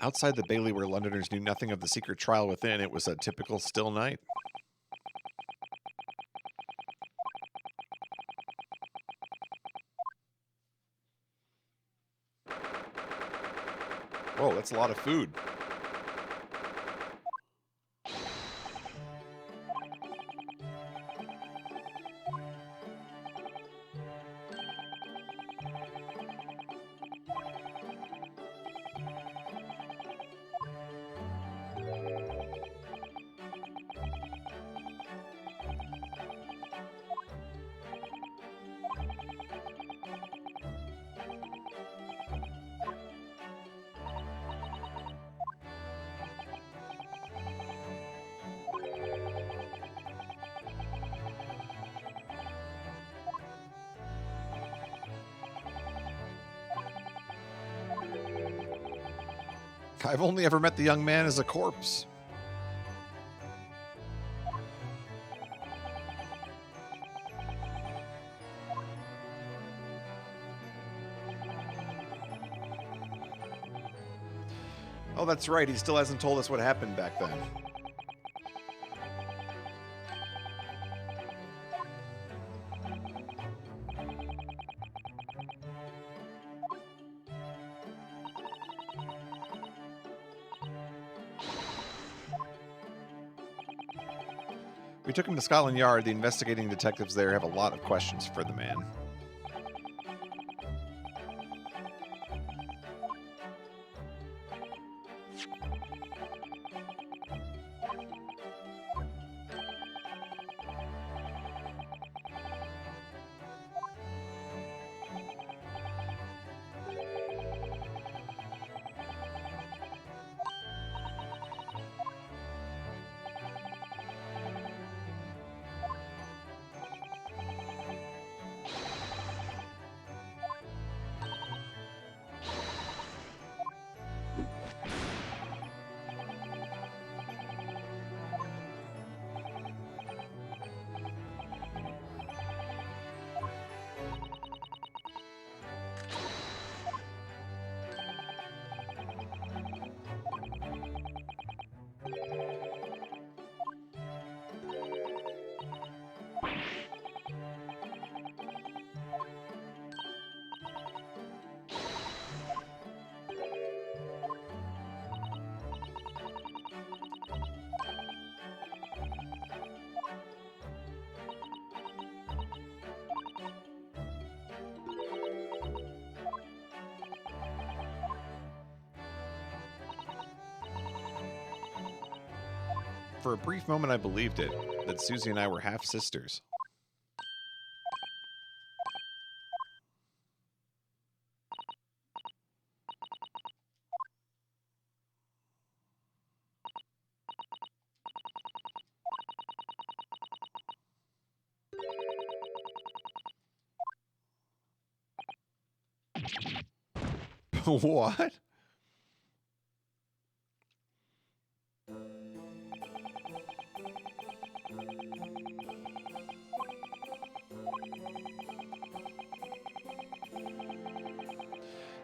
Outside the Bailey, where Londoners knew nothing of the secret trial within, it was a typical still night. Whoa, that's a lot of food. I've only ever met the young man as a corpse. Oh, that's right. He still hasn't told us what happened back then. We took him to Scotland Yard. The investigating detectives there have a lot of questions for the man. For a brief moment, I believed it, that Susie and I were half sisters. What?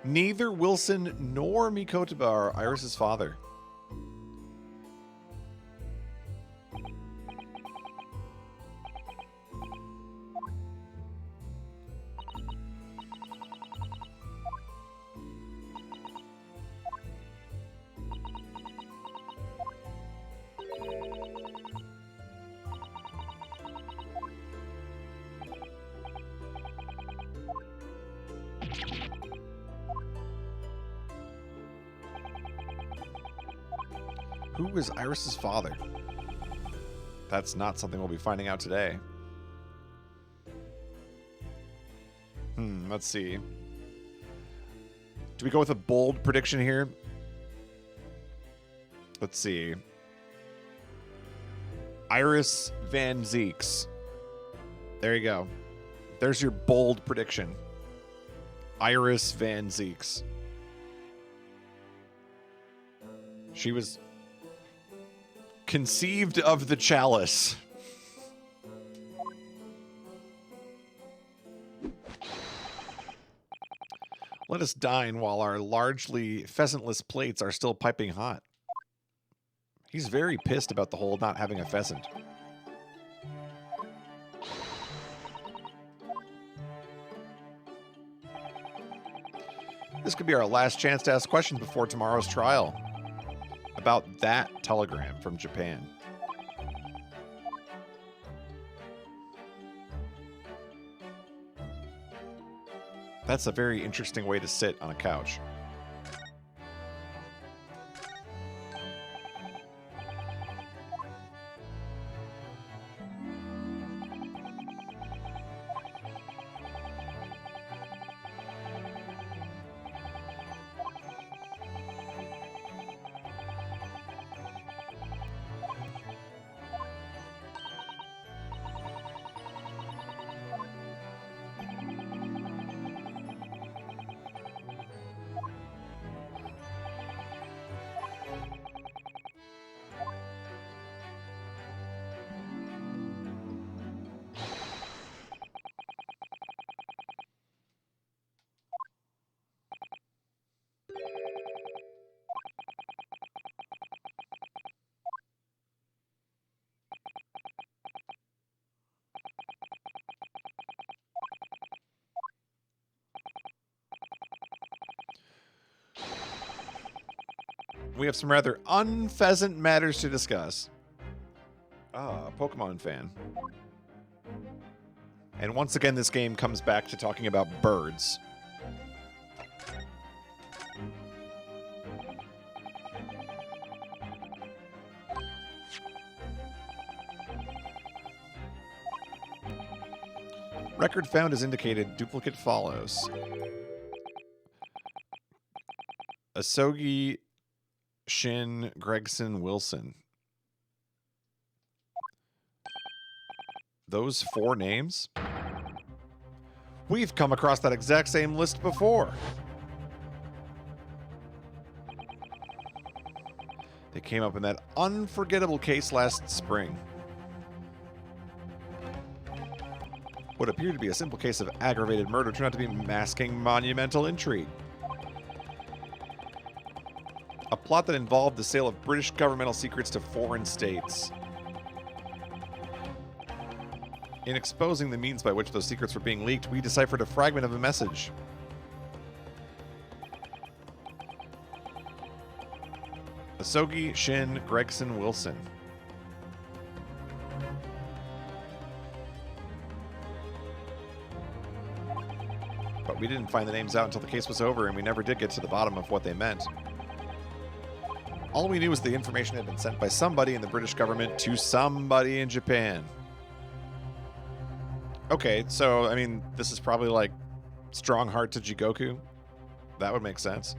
Neither Wilson nor Mikotaba are Iris's father. Who was Iris's father? That's not something we'll be finding out today. Let's see. Do we go with a bold prediction here? Let's see. Iris Van Zeeks. There you go. There's your bold prediction. Iris Van Zeeks. She was conceived of the chalice. Let us dine while our largely pheasantless plates are still piping hot. He's very pissed about the whole not having a pheasant. This could be our last chance to ask questions before tomorrow's trial. About that telegram from Japan. That's a very interesting way to sit on a couch. We have some rather unpheasant matters to discuss. Ah, Pokemon fan. And once again, this game comes back to talking about birds. Record found as indicated. Duplicate follows. Asogi, Shin, Gregson, Wilson. Those 4 names? We've come across that exact same list before. They came up in that unforgettable case last spring. What appeared to be a simple case of aggravated murder turned out to be masking monumental intrigue. A plot that involved the sale of British governmental secrets to foreign states. In exposing the means by which those secrets were being leaked, we deciphered a fragment of a message. Asogi, Shin, Gregson, Wilson. But we didn't find the names out until the case was over, and we never did get to the bottom of what they meant. All we knew was the information had been sent by somebody in the British government to somebody in Japan. Okay, so, I mean, this is probably like Strong Heart to Jigoku. That would make sense.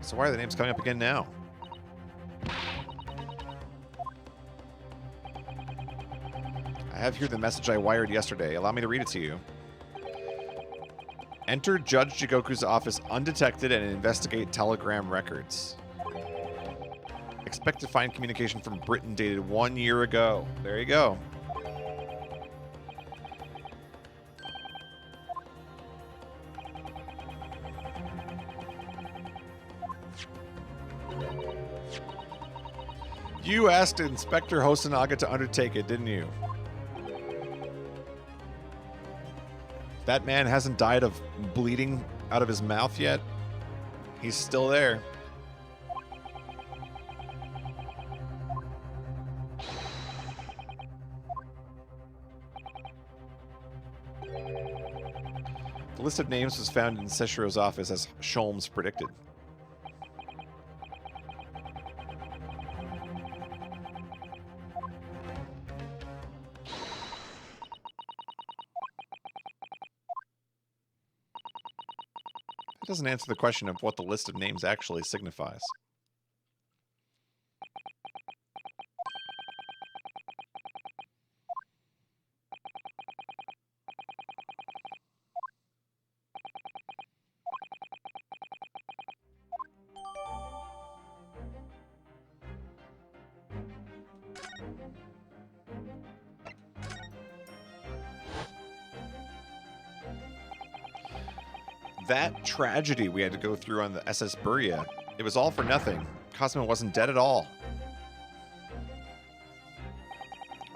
So why are the names coming up again now? I have here the message I wired yesterday. Allow me to read it to you. Enter Judge Jigoku's office undetected and investigate telegram records. Expect to find communication from Britain dated 1 year ago. There you go. You asked Inspector Hosonaga to undertake it, didn't you? That man hasn't died of bleeding out of his mouth yet. He's still there. The list of names was found in Seshiro's office as Sholmes predicted. It doesn't answer the question of what the list of names actually signifies. That tragedy we had to go through on the SS Buria, it was all for nothing. Cosmo wasn't dead at all.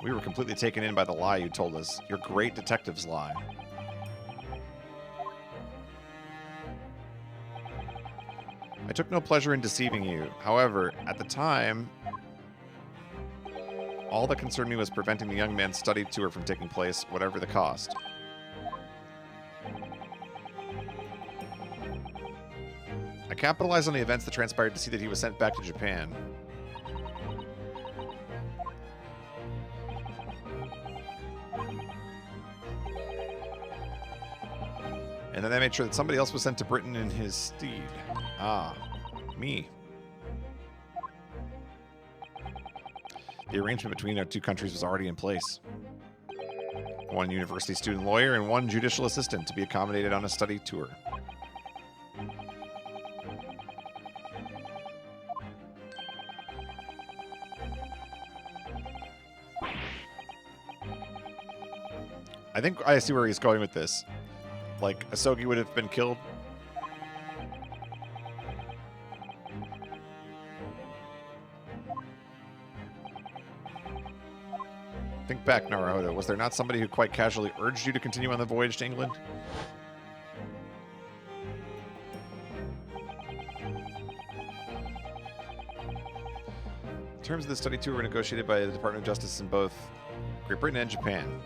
We were completely taken in by the lie you told us. Your great detective's lie. I took no pleasure in deceiving you. However, at the time, all that concerned me was preventing the young man's study tour from taking place, whatever the cost. I capitalized on the events that transpired to see that he was sent back to Japan. And then I made sure that somebody else was sent to Britain in his stead. Ah, me. The arrangement between our two countries was already in place. One university student lawyer and one judicial assistant to be accommodated on a study tour. I think I see where he's going with this. Like, Asogi would have been killed. Think back, Naruhodo. Was there not somebody who quite casually urged you to continue on the voyage to England? The terms of the study tour were negotiated by the Department of Justice in both Great Britain and Japan.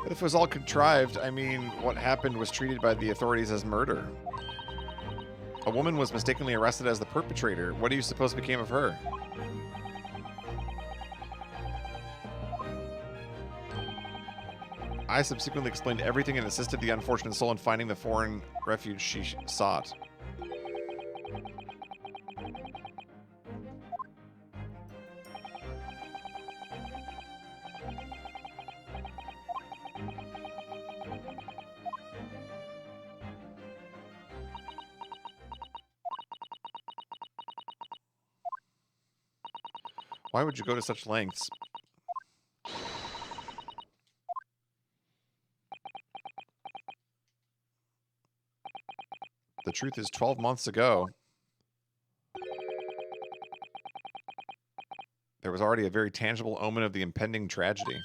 But if it was all contrived, I mean, what happened was treated by the authorities as murder. A woman was mistakenly arrested as the perpetrator. What do you suppose became of her? I subsequently explained everything and assisted the unfortunate soul in finding the foreign refuge she sought. Why would you go to such lengths? The truth is, 12 months ago, there was already a very tangible omen of the impending tragedy.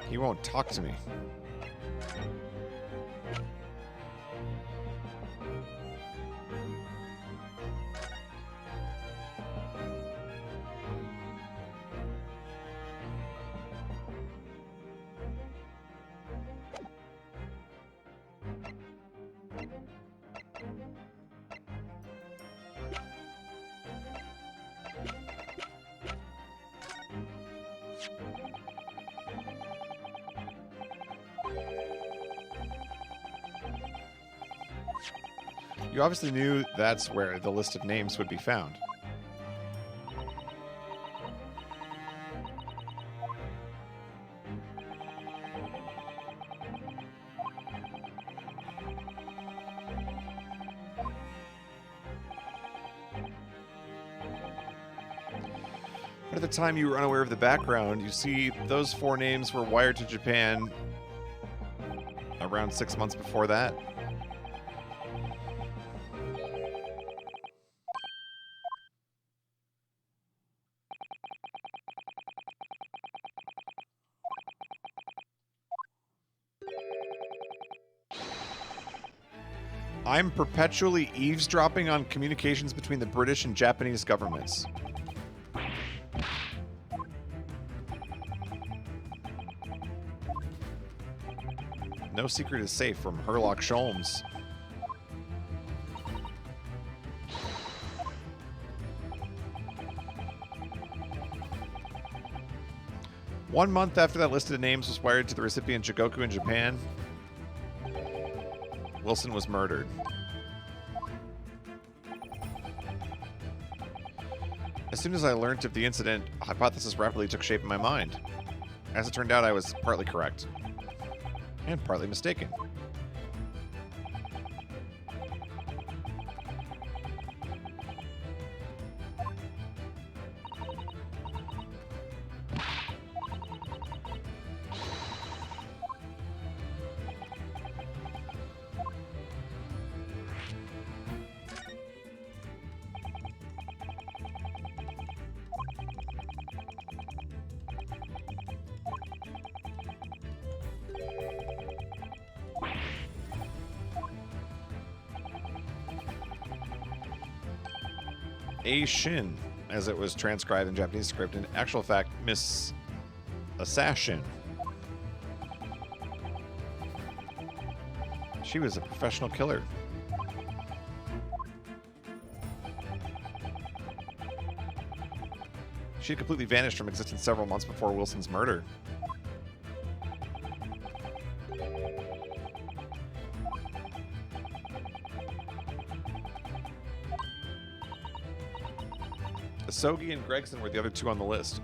He won't talk to me. You obviously knew that's where the list of names would be found. But at the time you were unaware of the background, you see those 4 names were wired to Japan around 6 months before that. I'm perpetually eavesdropping on communications between the British and Japanese governments. No secret is safe from Herlock Sholmes. One month after that list of names was wired to the recipient Jigoku in Japan, Wilson was murdered. As soon as I learned of the incident, a hypothesis rapidly took shape in my mind. As it turned out, I was partly correct. And partly mistaken. A Shin, as it was transcribed in Japanese script. In actual fact, Miss Assassin. She was a professional killer. She had completely vanished from existence several months before Wilson's murder. Sogi and Gregson were the other 2 on the list.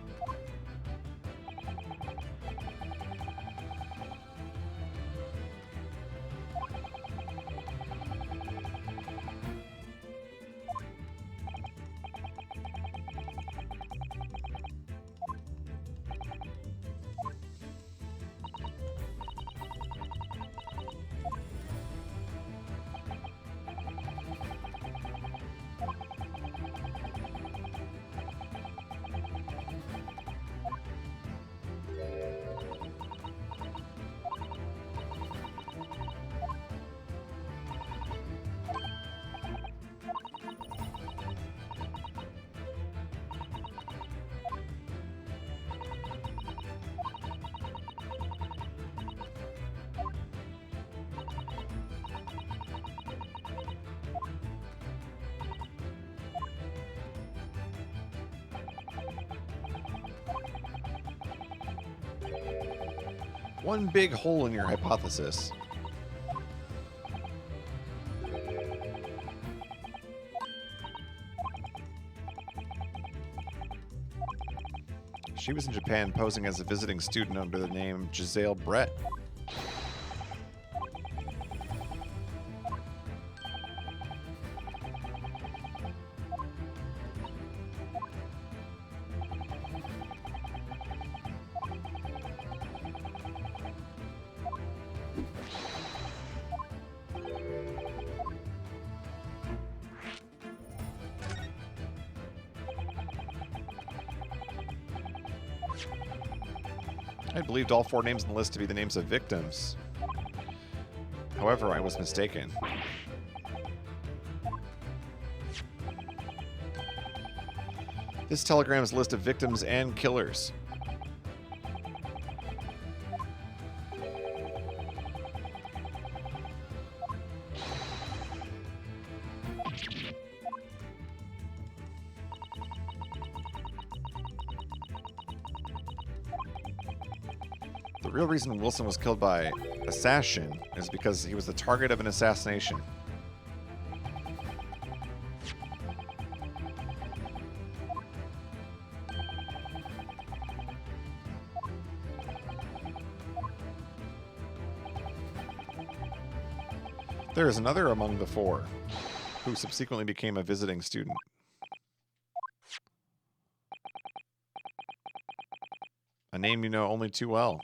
One big hole in your hypothesis. She was in Japan posing as a visiting student under the name Giselle Brett. I believed all 4 names on the list to be the names of victims. However, I was mistaken. This telegram is a list of victims and killers. The real reason Wilson was killed by assassin is because he was the target of an assassination. There is another among the four, who subsequently became a visiting student. A name you know only too well.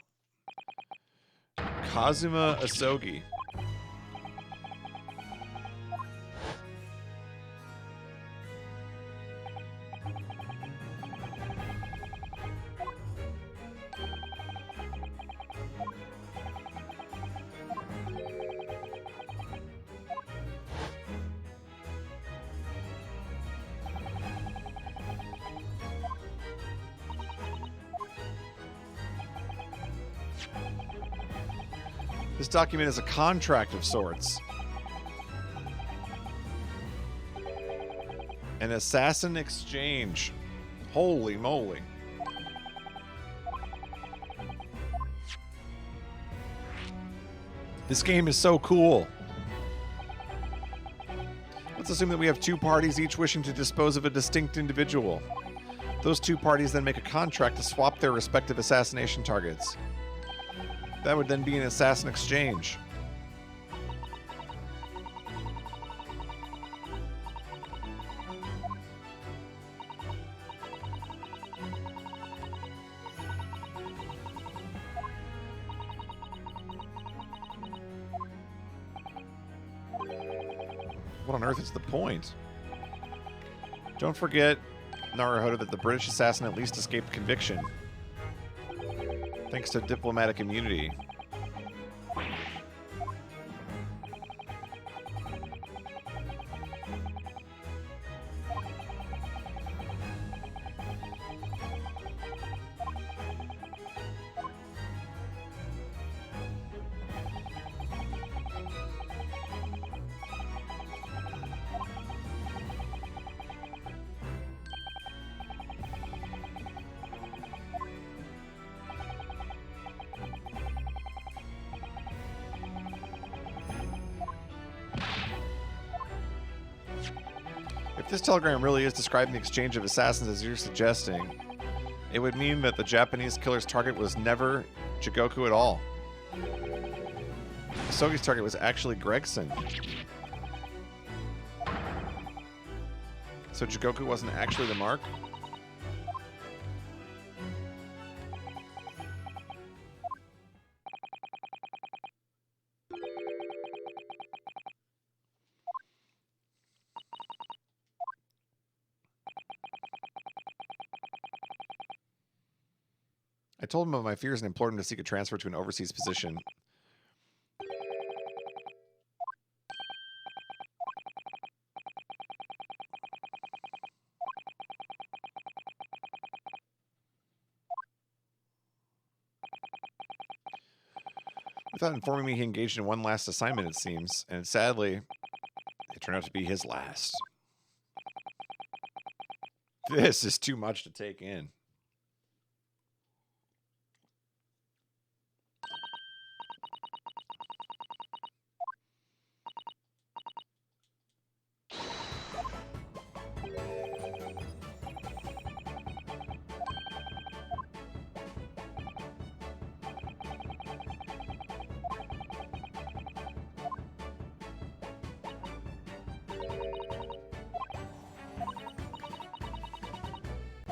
Kazuma Asogi. This document is a contract of sorts. An assassin exchange. Holy moly. This game is so cool. Let's assume that we have two parties each wishing to dispose of a distinct individual. Those two parties then make a contract to swap their respective assassination targets. That would then be an assassin exchange. What on earth is the point? Don't forget, Naruhodo, that the British assassin at least escaped conviction. Thanks to diplomatic immunity. If this telegram really is describing the exchange of assassins as you're suggesting, it would mean that the Japanese killer's target was never Jigoku at all. Asogi's target was actually Gregson. So Jigoku wasn't actually the mark? I told him of my fears and implored him to seek a transfer to an overseas position. Without informing me, he engaged in one last assignment, it seems, and sadly, it turned out to be his last. This is too much to take in.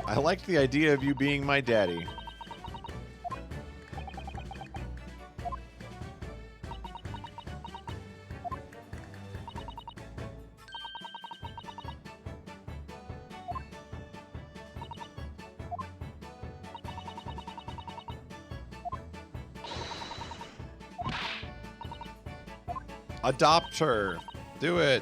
I liked the idea of you being my daddy. Adopt her. Do it.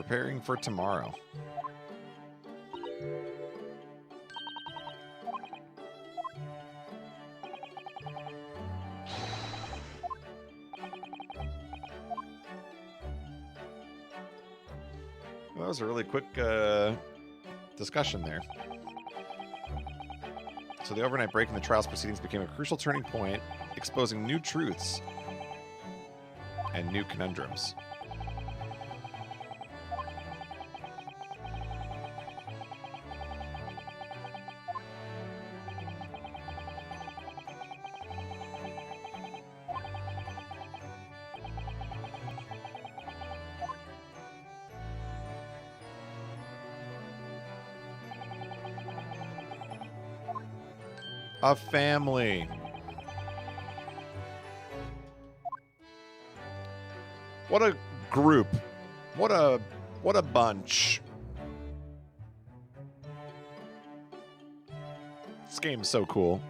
preparing for tomorrow. Well, that was a really quick discussion there. So the overnight break in the trials proceedings became a crucial turning point, exposing new truths and new conundrums. A family. What a group. What a bunch. This game's so cool.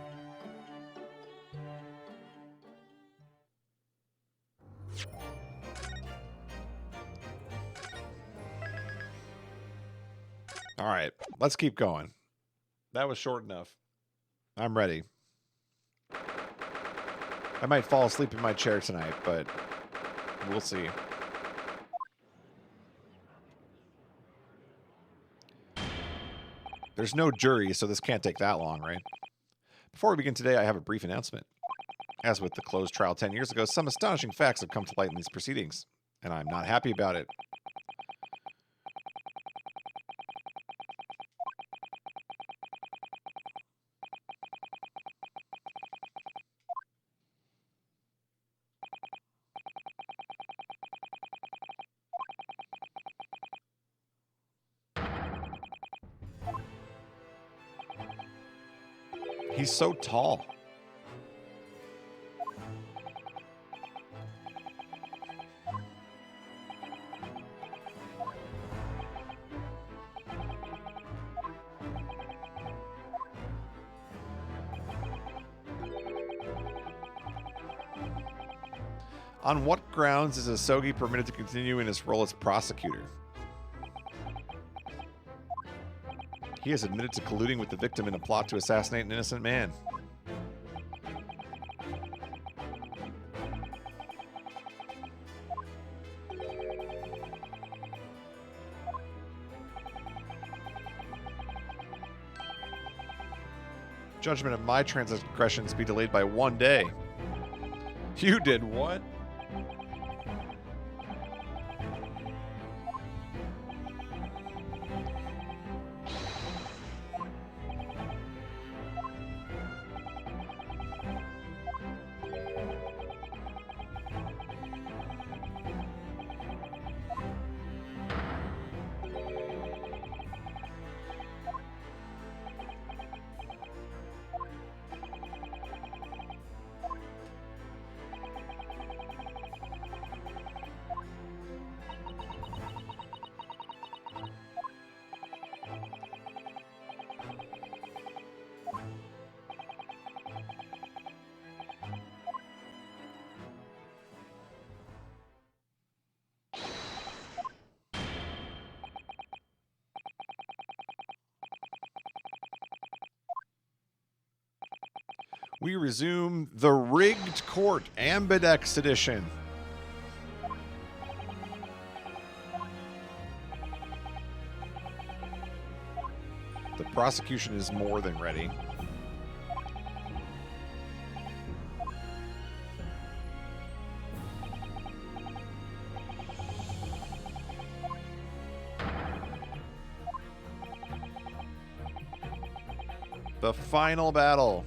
All right, let's keep going. That was short enough. I'm ready. I might fall asleep in my chair tonight, but we'll see. There's no jury, so this can't take that long, right? Before we begin today, I have a brief announcement. As with the closed trial 10 years ago, some astonishing facts have come to light in these proceedings, and I'm not happy about it. He's so tall. On what grounds is Asogi permitted to continue in his role as prosecutor? He has admitted to colluding with the victim in a plot to assassinate an innocent man. Judgment of my transgressions be delayed by 1 day. You did what? We resume the Rigged Court Ambidex Edition. The prosecution is more than ready. The final battle.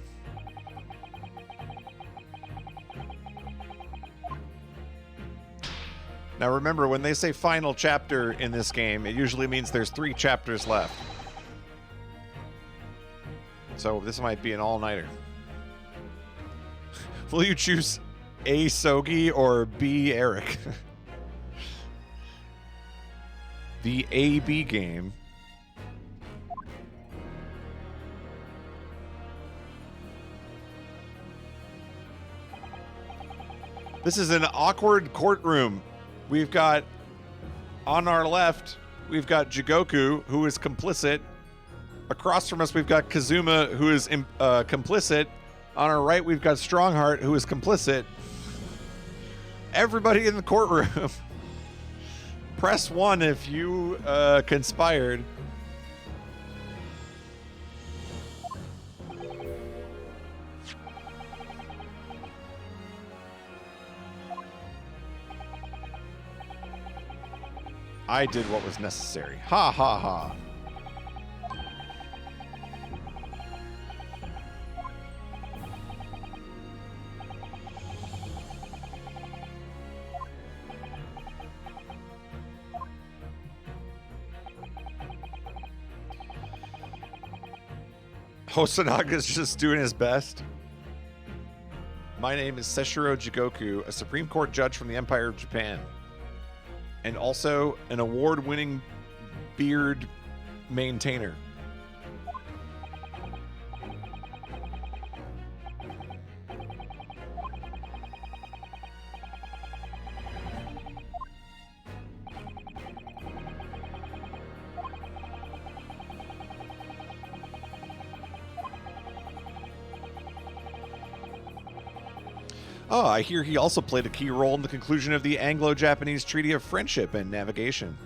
Now remember, when they say final chapter in this game, it usually means there's 3 chapters left. So this might be an all-nighter. Will you choose A. Sogi or B. Eric? The AB game. This is an awkward courtroom. We've got, on our left, we've got Jigoku, who is complicit. Across from us, we've got Kazuma, who is complicit. On our right, we've got Strongheart, who is complicit. Everybody in the courtroom. Press 1 if you conspired. I did what was necessary. Ha ha ha. Hosanaga's just doing his best. My name is Seshiro Jigoku, a Supreme Court judge from the Empire of Japan. And also an award-winning beard maintainer. Oh, I hear he also played a key role in the conclusion of the Anglo-Japanese Treaty of Friendship and Navigation.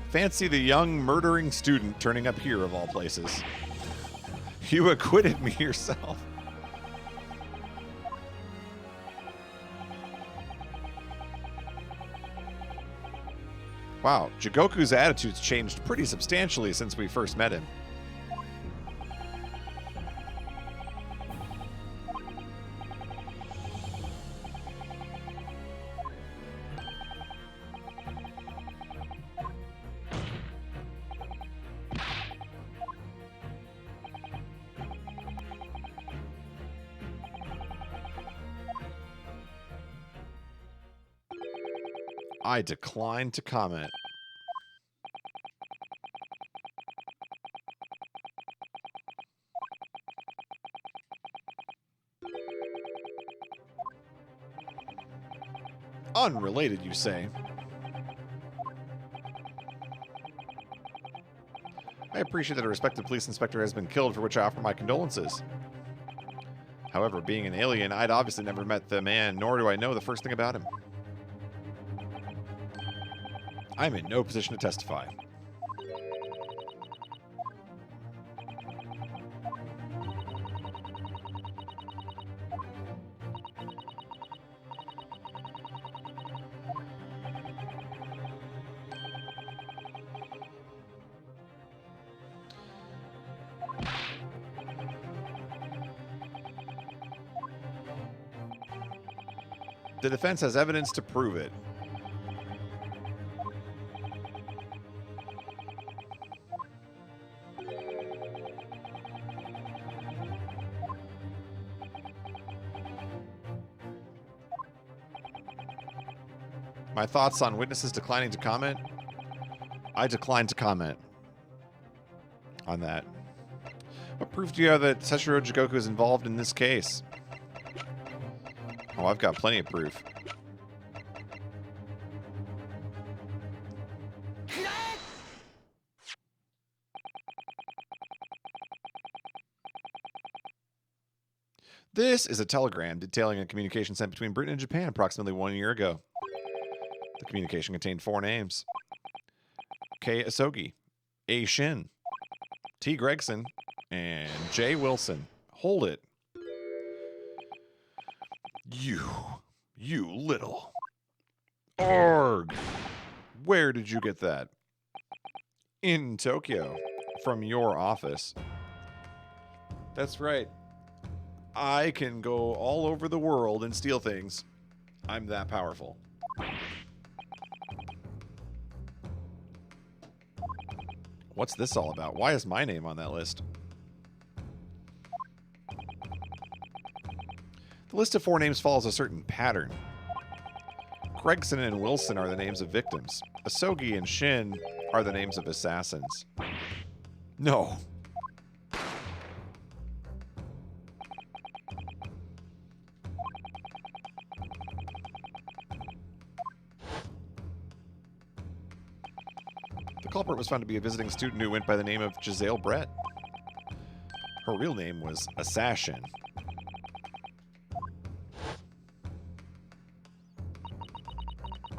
Fancy the young murdering student turning up here of all places. You acquitted me yourself. Wow, Jigoku's attitude's changed pretty substantially since we first met him. I decline to comment. Unrelated, you say? I appreciate that a respected police inspector has been killed, for which I offer my condolences. However, being an alien, I'd obviously never met the man, nor do I know the first thing about him. I'm in no position to testify. The defense has evidence to prove it. My thoughts on witnesses declining to comment? I decline to comment on that. What proof do you have that Seshiro Jigoku is involved in this case? Oh, I've got plenty of proof. This is a telegram detailing a communication sent between Britain and Japan approximately 1 year ago. The communication contained 4 names: K. Asogi, A. Shin, T. Gregson, and J. Wilson. Hold it. You little. Arg! Where did you get that? In Tokyo. From your office. That's right. I can go all over the world and steal things. I'm that powerful. What's this all about? Why is my name on that list? The list of 4 names follows a certain pattern. Gregson and Wilson are the names of victims. Asogi and Shin are the names of assassins. No. culprit was found to be a visiting student who went by the name of Giselle Brett. Her real name was Assassin.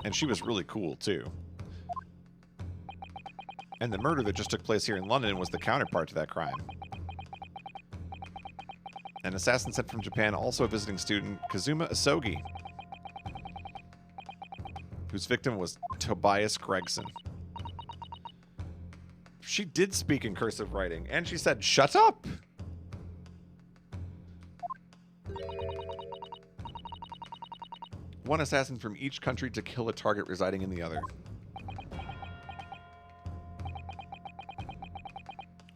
And she was really cool, too. And the murder that just took place here in London was the counterpart to that crime. An assassin sent from Japan, also a visiting student, Kazuma Asogi, whose victim was Tobias Gregson. She did speak in cursive writing, and she said, "Shut up!" One assassin from each country to kill a target residing in the other.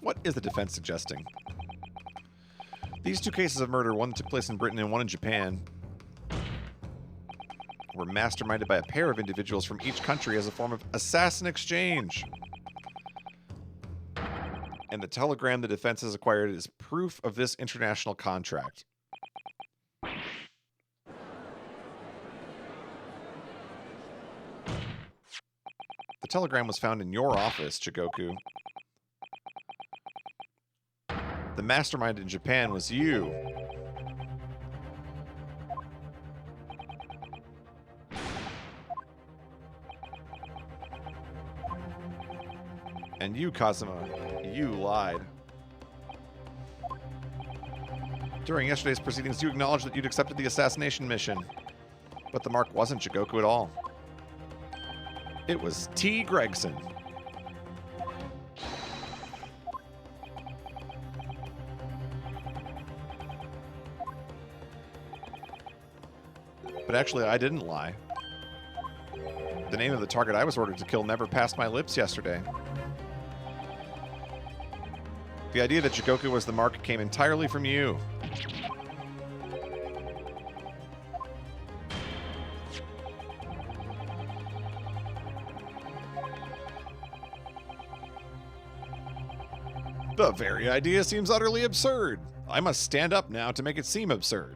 What is the defense suggesting? These two cases of murder, one took place in Britain and one in Japan, were masterminded by a pair of individuals from each country as a form of assassin exchange. And the telegram the defense has acquired is proof of this international contract. The telegram was found in your office, Chigoku. The mastermind in Japan was you. And you, Kazuma, you lied. During yesterday's proceedings, you acknowledged that you'd accepted the assassination mission. But the mark wasn't Chigoku at all. It was T. Gregson. But actually, I didn't lie. The name of the target I was ordered to kill never passed my lips yesterday. The idea that Chigoku was the mark came entirely from you. The very idea seems utterly absurd. I must stand up now to make it seem absurd.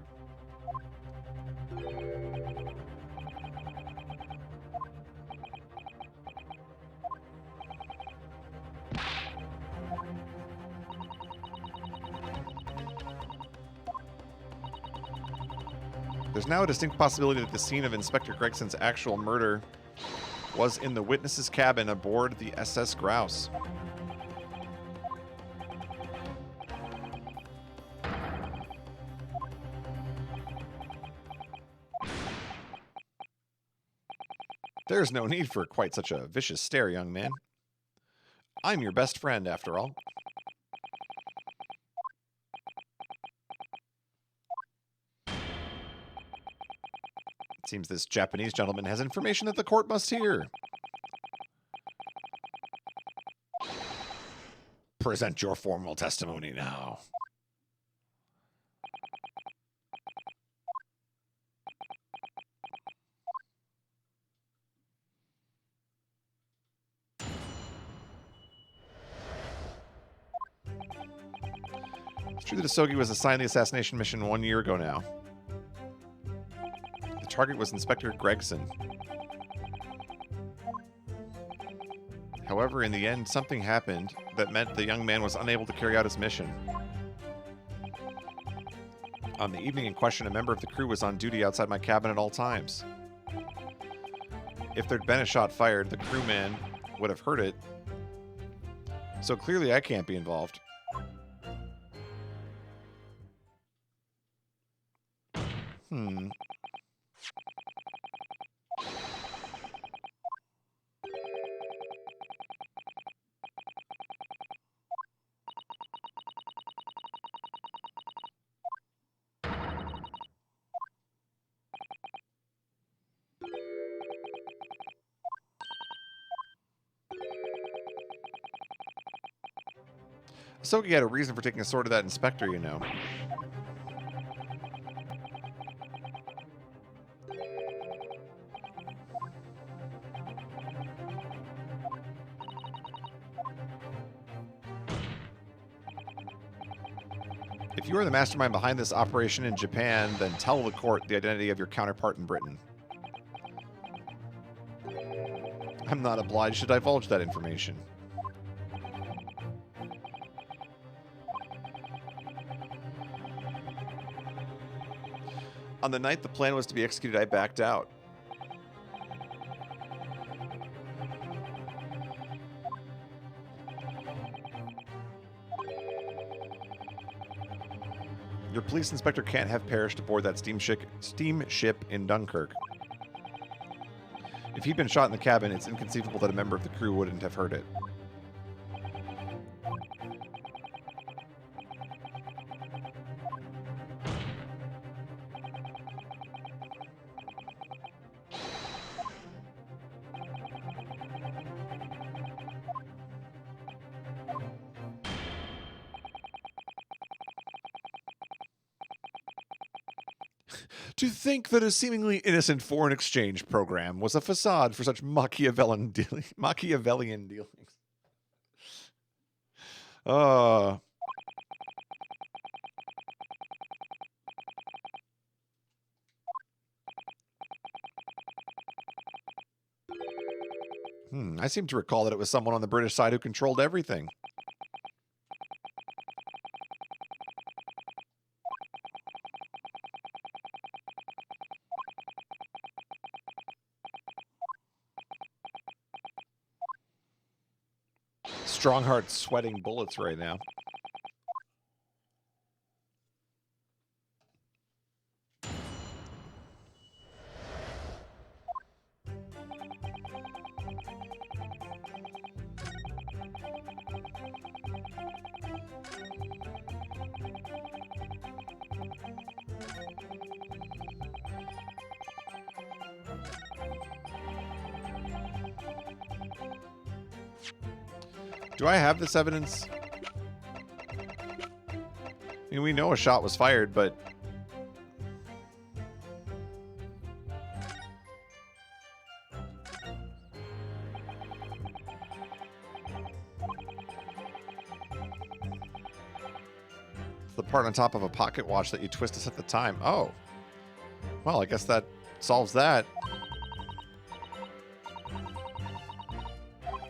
There's now a distinct possibility that the scene of Inspector Gregson's actual murder was in the witness's cabin aboard the SS Grouse. There's no need for quite such a vicious stare, young man. I'm your best friend, after all. It seems this Japanese gentleman has information that the court must hear. Present your formal testimony now. It's true that Asogi was assigned the assassination mission 1 year ago now. The target was Inspector Gregson. However, in the end, something happened that meant the young man was unable to carry out his mission. On the evening in question, a member of the crew was on duty outside my cabin at all times. If there'd been a shot fired, the crewman would have heard it. So clearly I can't be involved. Asogi had a reason for taking a sword to that inspector, you know. If you are the mastermind behind this operation in Japan, then tell the court the identity of your counterpart in Britain. I'm not obliged to divulge that information. On the night the plan was to be executed, I backed out. Your police inspector can't have perished aboard that steamship in Dunkirk. If he'd been shot in the cabin, it's inconceivable that a member of the crew wouldn't have heard it. To think that a seemingly innocent foreign exchange program was a facade for such Machiavellian dealings. I seem to recall that it was someone on the British side who controlled everything. Strongheart's sweating bullets right now. Do I have this evidence? I mean, we know a shot was fired, but... It's the part on top of a pocket watch that you twist to set the time. Oh. Well, I guess that solves that.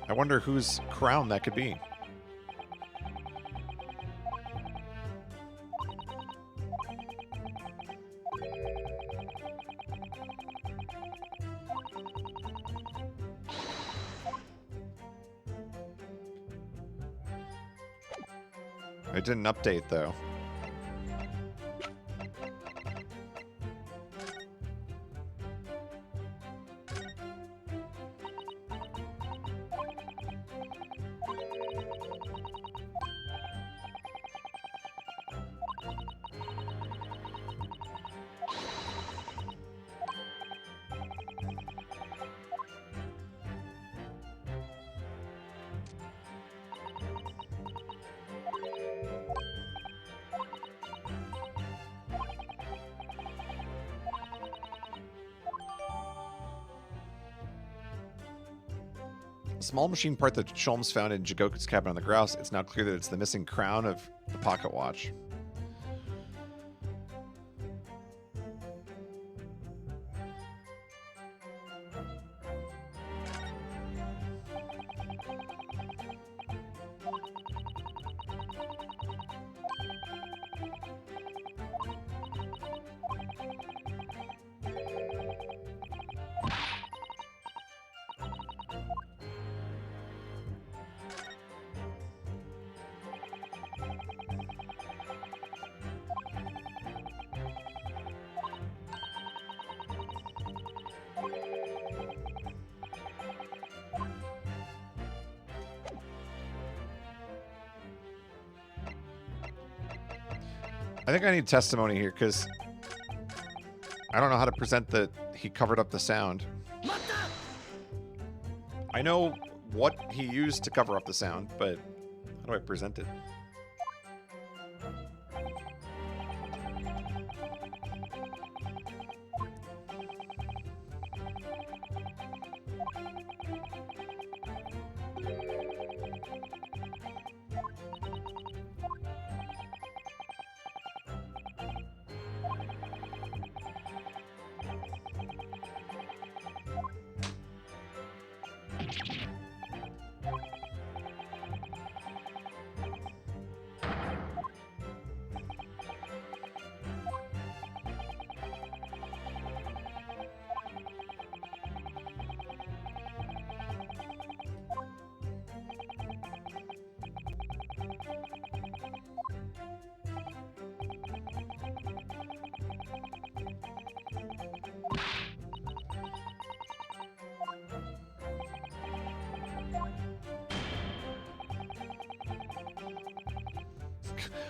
I wonder whose crown that could be. It didn't update, though. Small machine part that Sholmes found in Jigoku's cabin on the grouse. It's now clear that it's the missing crown of the pocket watch. I think I need testimony here, because I don't know how to present that he covered up the sound. I know what he used to cover up the sound, but how do I present it?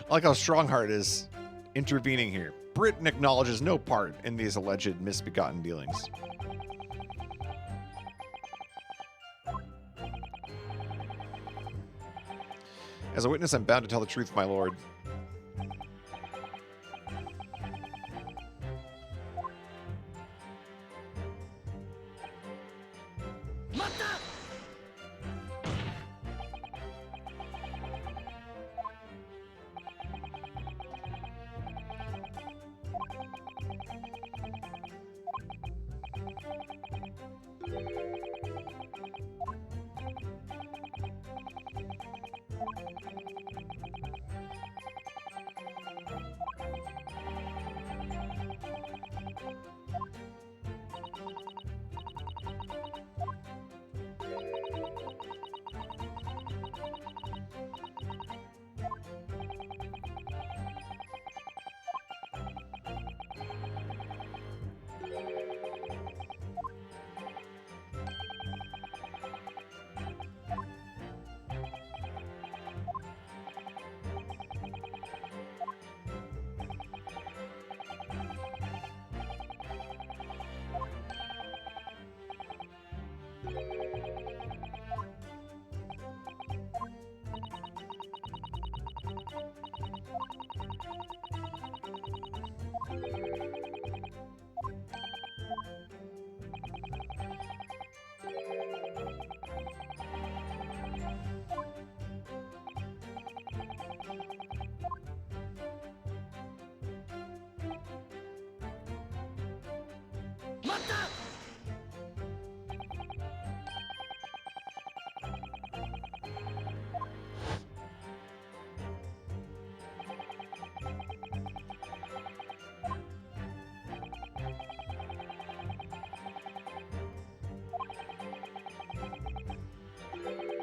I like how Strongheart is intervening here. Britain acknowledges no part in these alleged misbegotten dealings. As a witness, I'm bound to tell the truth, my lord.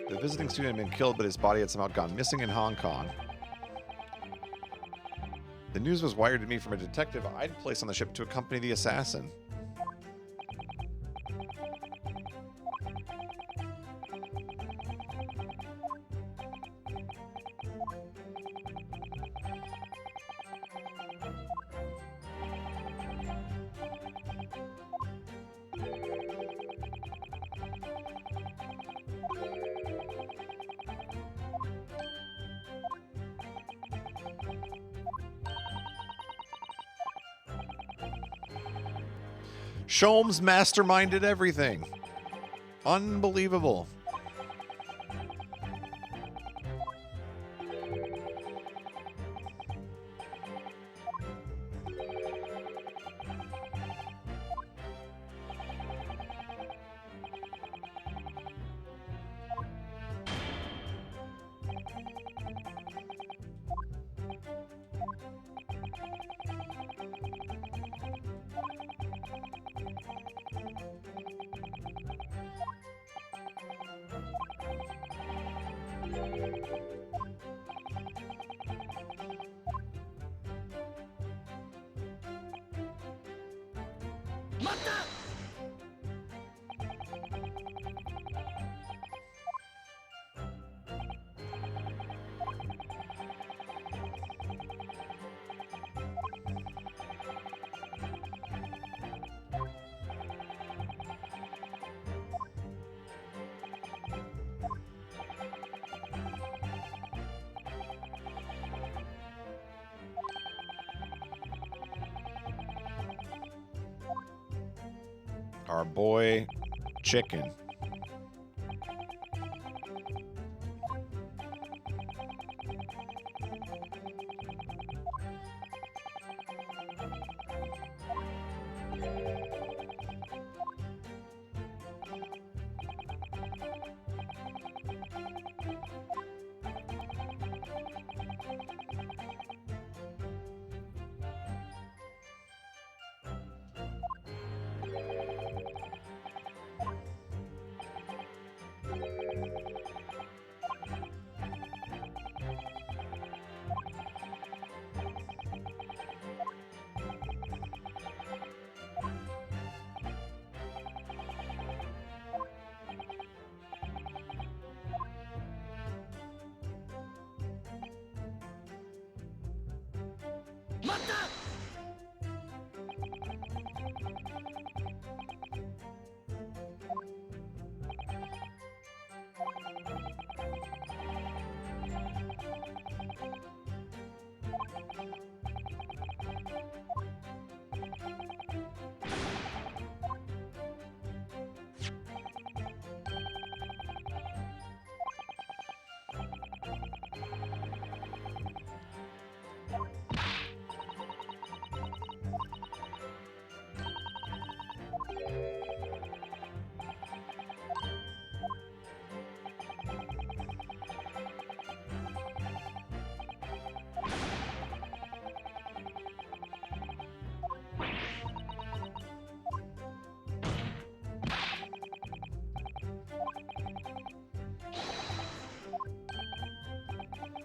The visiting student had been killed, but his body had somehow gone missing in Hong Kong. The news was wired to me from a detective I'd placed on the ship to accompany the assassin. Sholmes masterminded everything. Unbelievable. Our boy, Chicken.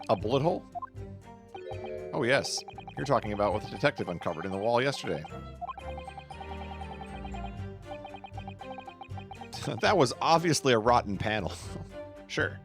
A bullet hole? Oh, yes. You're talking about what the detective uncovered in the wall yesterday. That was obviously a rotten panel. Sure.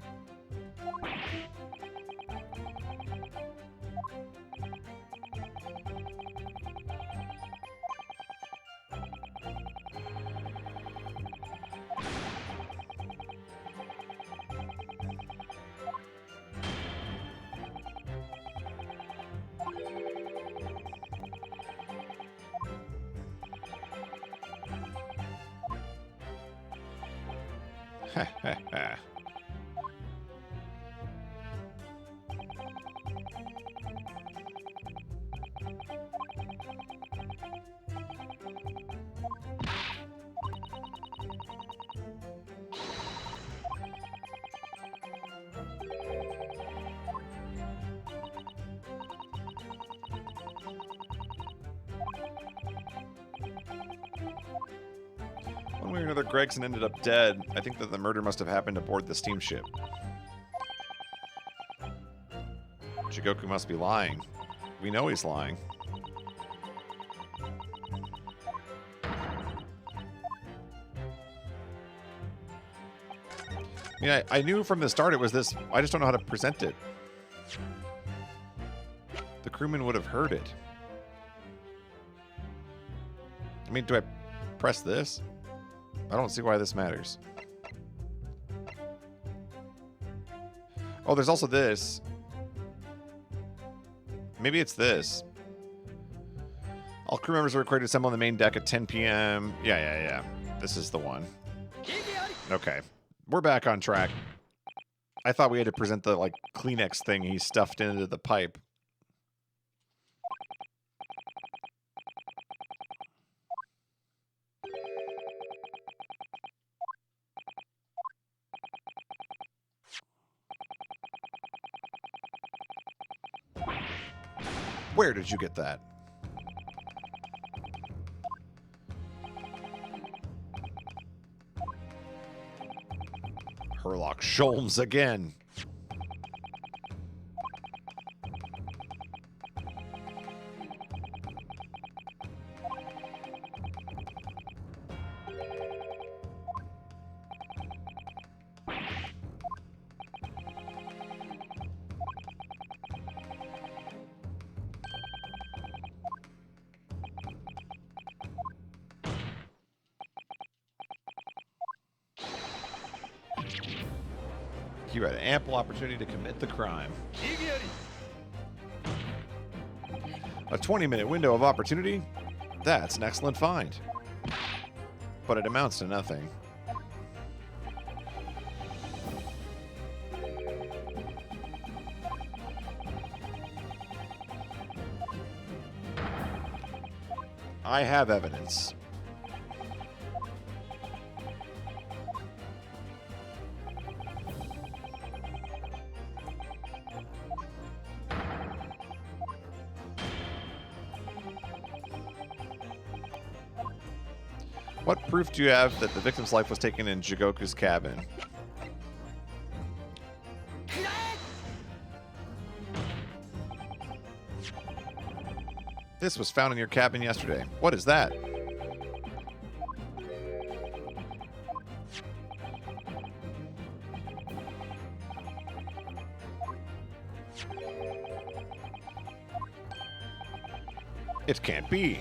One way or another, Gregson ended up dead. I think that the murder must have happened aboard the steamship. Jigoku must be lying. We know he's lying. I mean, I knew from the start it was this. I just don't know how to present it. The crewman would have heard it. I mean, do I press this? I don't see why this matters. Oh, there's also this. Maybe it's this. All crew members are required to assemble on the main deck at 10 p.m. Yeah. This is the one. Okay. We're back on track. I thought we had to present the, like, Kleenex thing he stuffed into the pipe. Where did you get that? Herlock Sholmes again. You had ample opportunity to commit the crime. A 20-minute window of opportunity? That's an excellent find. But it amounts to nothing. I have evidence. What proof do you have that the victim's life was taken in Jigoku's cabin? This was found in your cabin yesterday. What is that? It can't be.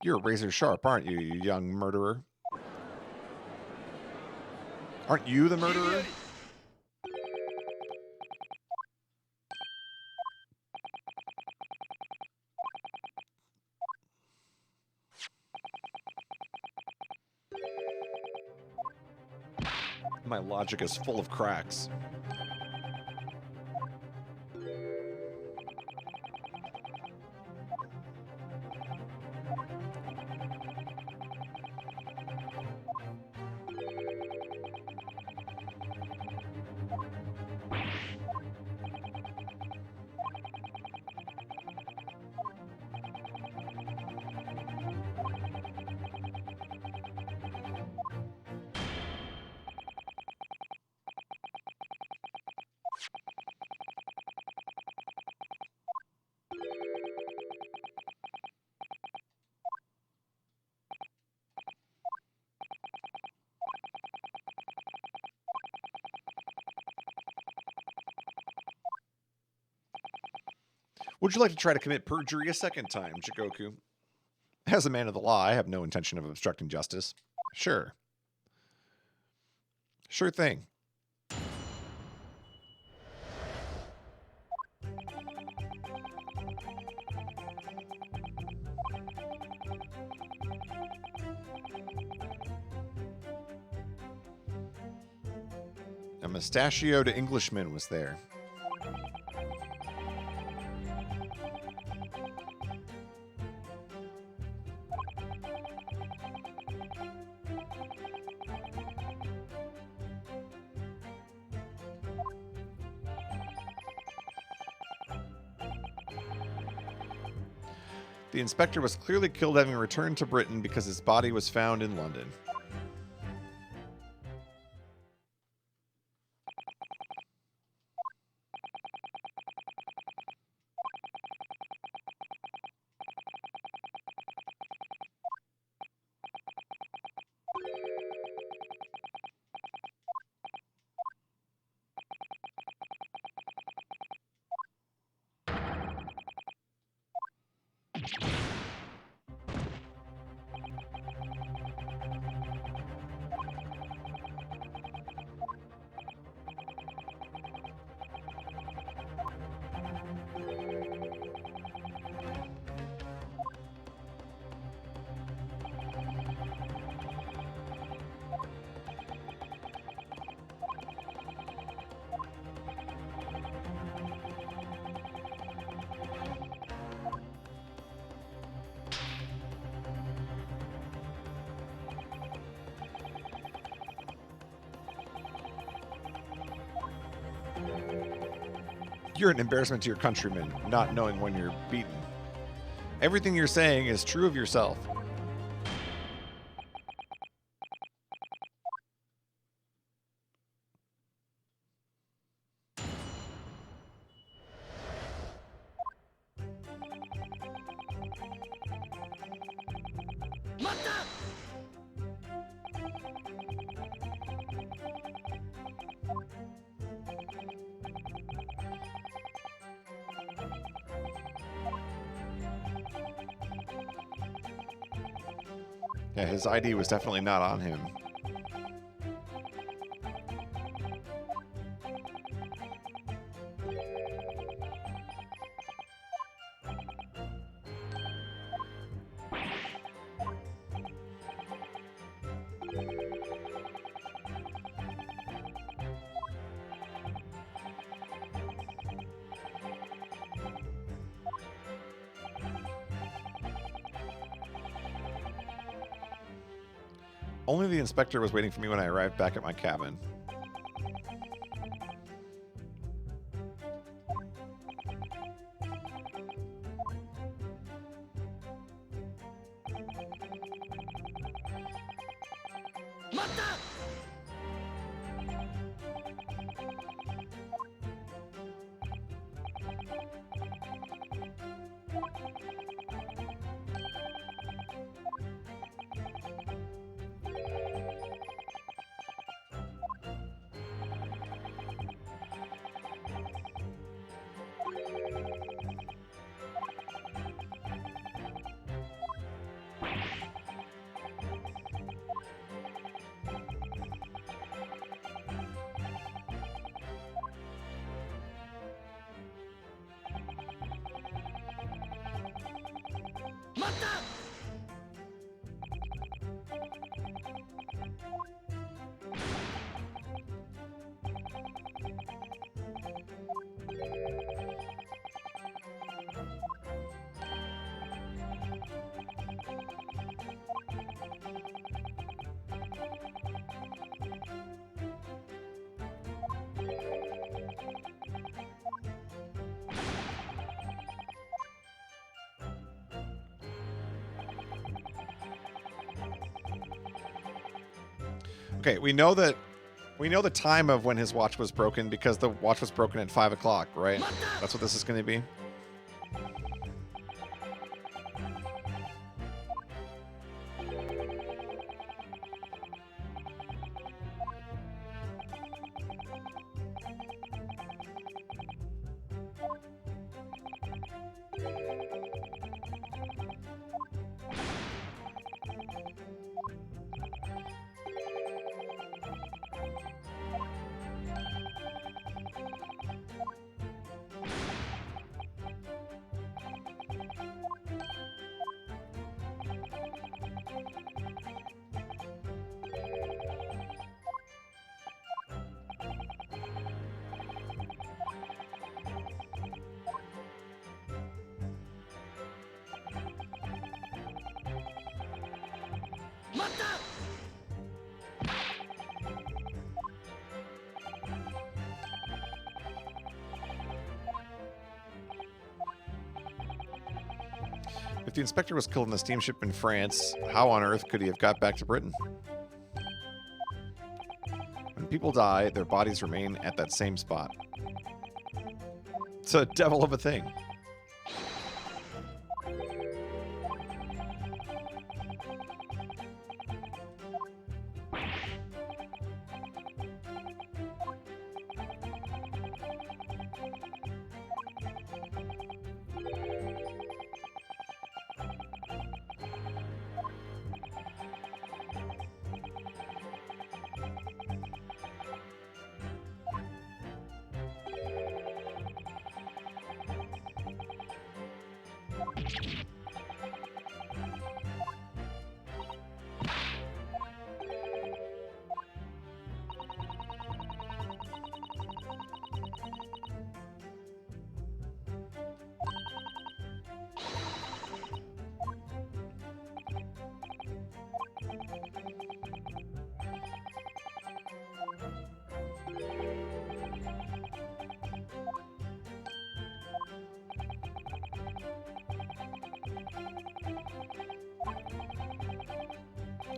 You're razor sharp, aren't you, you young murderer? Aren't you the murderer? My logic is full of cracks. Would you like to try to commit perjury a second time, Jigoku? As a man of the law, I have no intention of obstructing justice. Sure. Sure thing. A mustachioed Englishman was there. The inspector was clearly killed having returned to Britain because his body was found in London. You're an embarrassment to your countrymen, not knowing when you're beaten. Everything you're saying is true of yourself. Yeah, his ID was definitely not on him. Only the inspector was waiting for me when I arrived back at my cabin. Okay, we know the time of when his watch was broken because the watch was broken at 5 o'clock, right? That's what this is going to be. If the inspector was killed on the steamship in France, how on earth could he have got back to Britain? When people die, their bodies remain at that same spot. It's a devil of a thing.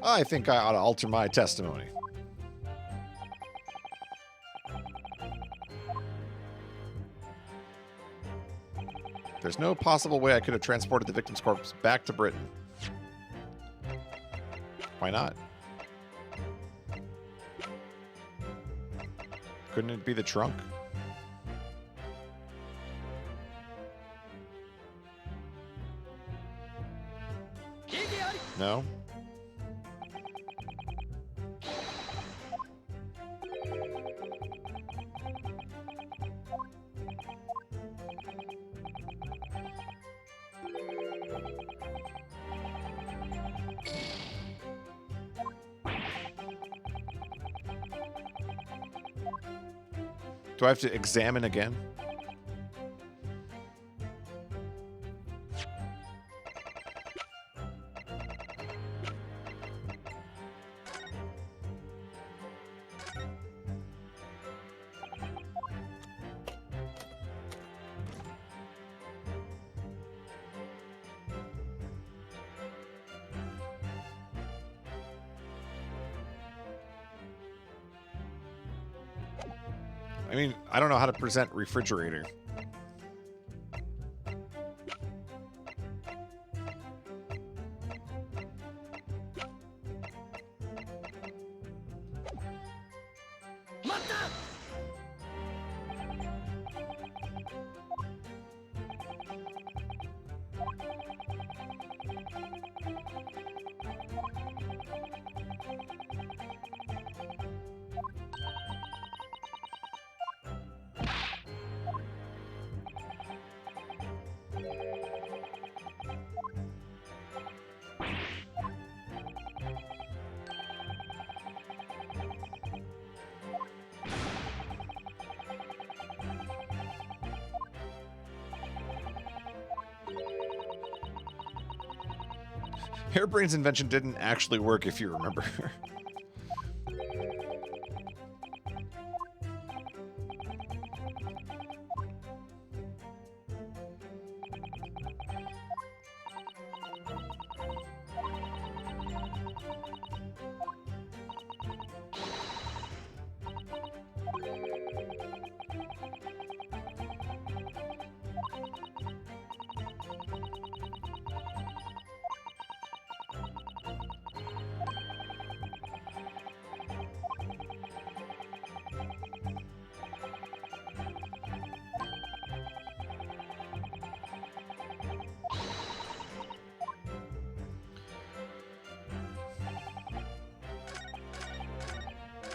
I think I ought to alter my testimony. There's no possible way I could have transported the victim's corpse back to Britain. Why not? Couldn't it be the trunk? No? Do I have to examine again? I mean, I don't know how to present refrigerator. Hairbrain's invention didn't actually work, if you remember.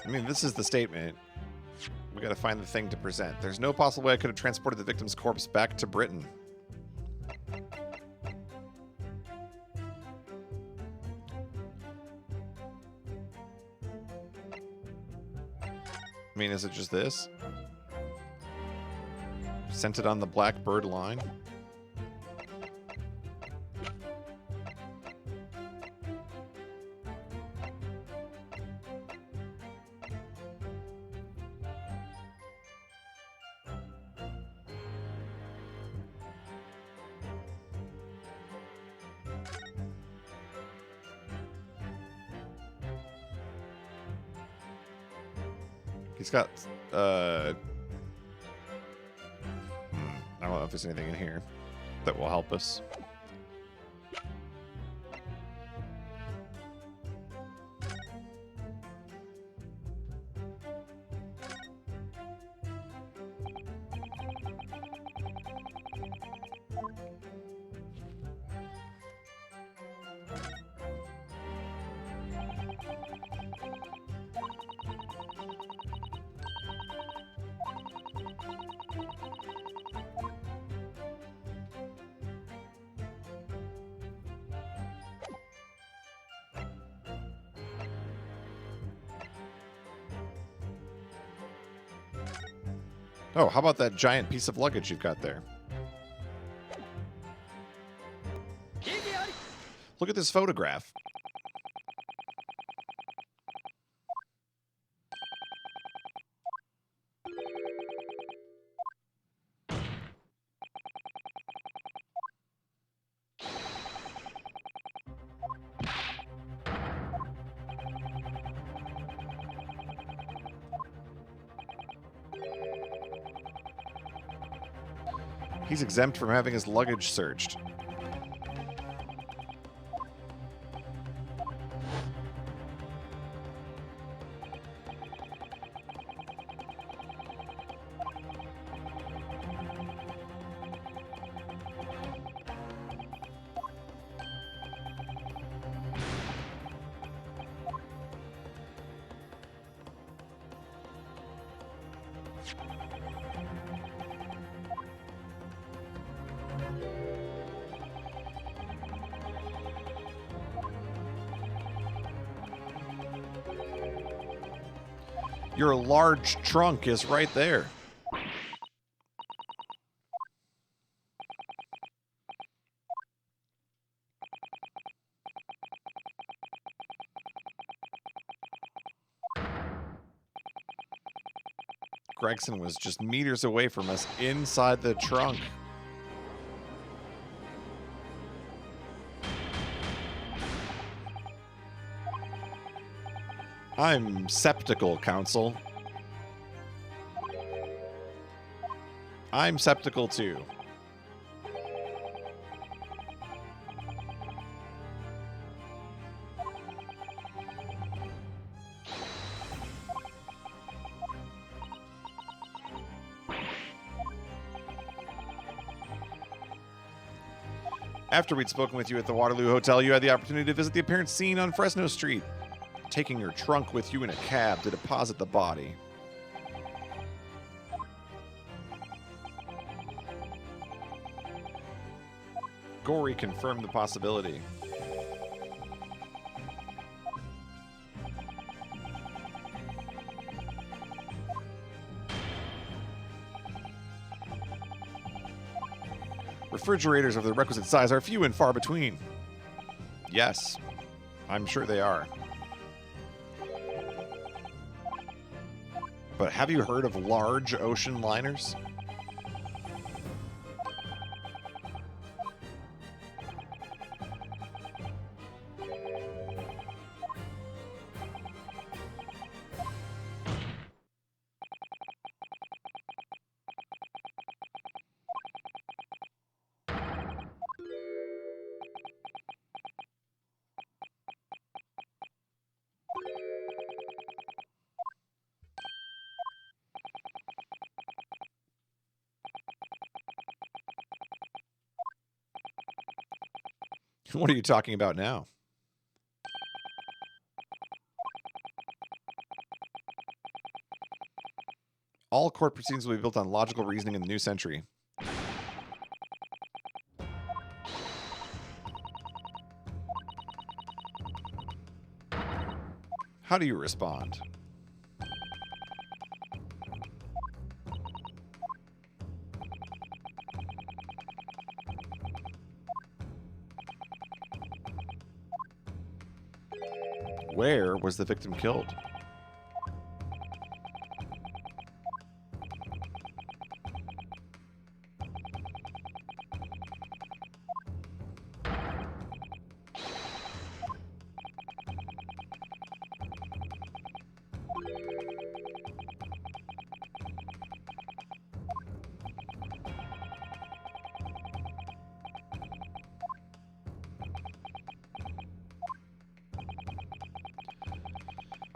I mean, this is the statement. We gotta find the thing to present. There's no possible way I could have transported the victim's corpse back to Britain. I mean, is it just this? Sent it on the Blackbird line? He's got, I don't know if there's anything in here that will help us. Oh, how about that giant piece of luggage you've got there? Look at this photograph. He's exempt from having his luggage searched. Your large trunk is right there. Gregson was just meters away from us inside the trunk. I'm skeptical, Council. I'm skeptical too. After we'd spoken with you at the Waterloo Hotel, you had the opportunity to visit the apparent scene on Fresno Street, taking your trunk with you in a cab to deposit the body. Gory confirmed the possibility. Refrigerators of the requisite size are few and far between. Yes, I'm sure they are. But have you heard of large ocean liners? What are you talking about now? All court proceedings will be built on logical reasoning in the new century. How do you respond? Where was the victim killed?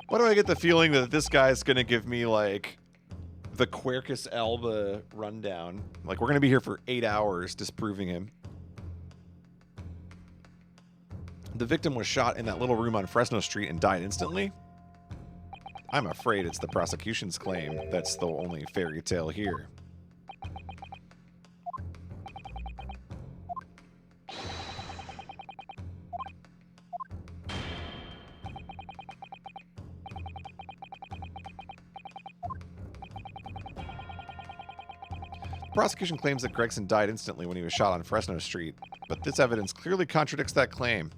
Why do I get the feeling that this guy's going to give me, like, the Quercus Alba rundown? Like, we're going to be here for 8 hours disproving him. The victim was shot in that little room on Fresno Street and died instantly? I'm afraid it's the prosecution's claim that's the only fairy tale here. The prosecution claims that Gregson died instantly when he was shot on Fresno Street, but this evidence clearly contradicts that claim.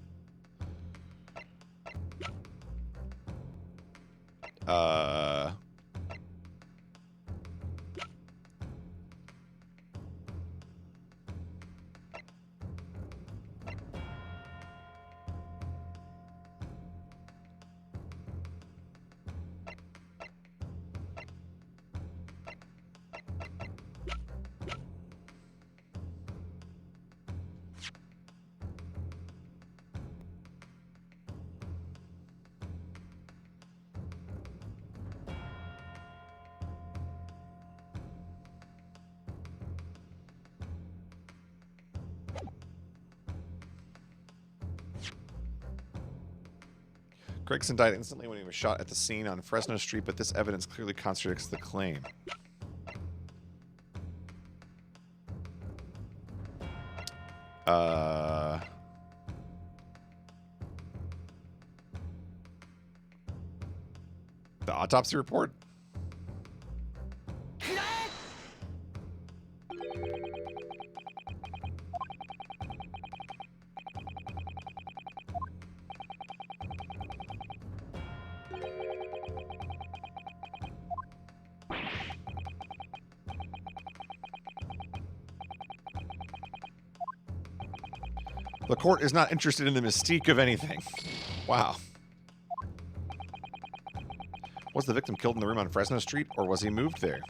Gregson died instantly when he was shot at the scene on Fresno Street, but this evidence clearly contradicts the claim. The autopsy report? The court is not interested in the mystique of anything. Wow. Was the victim killed in the room on Fresno Street, or was he moved there?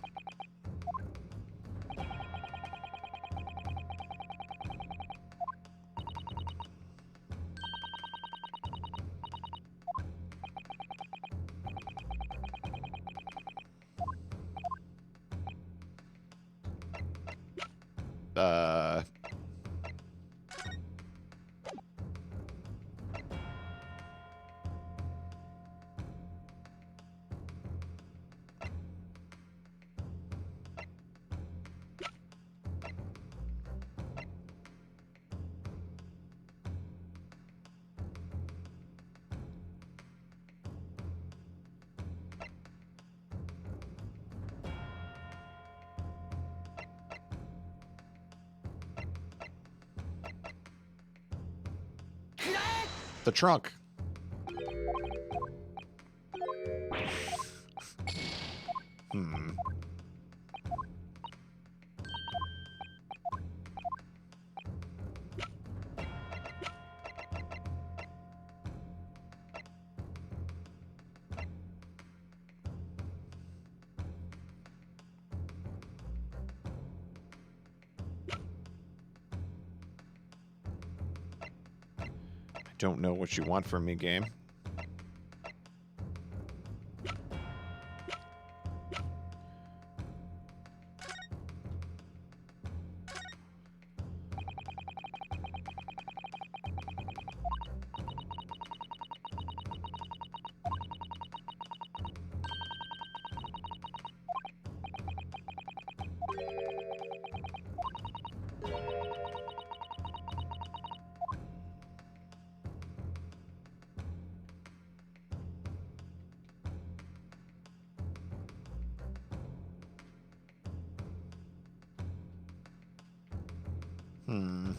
The trunk. Hmm. I don't know what you want from me, game. Hmm.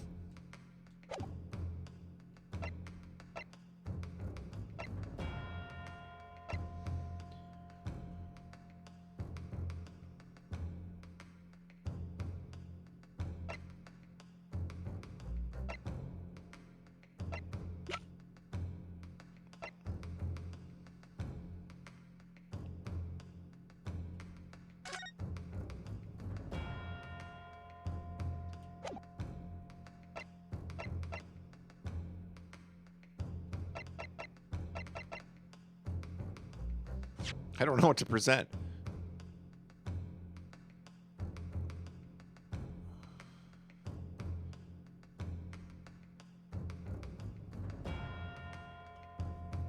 I don't know what to present.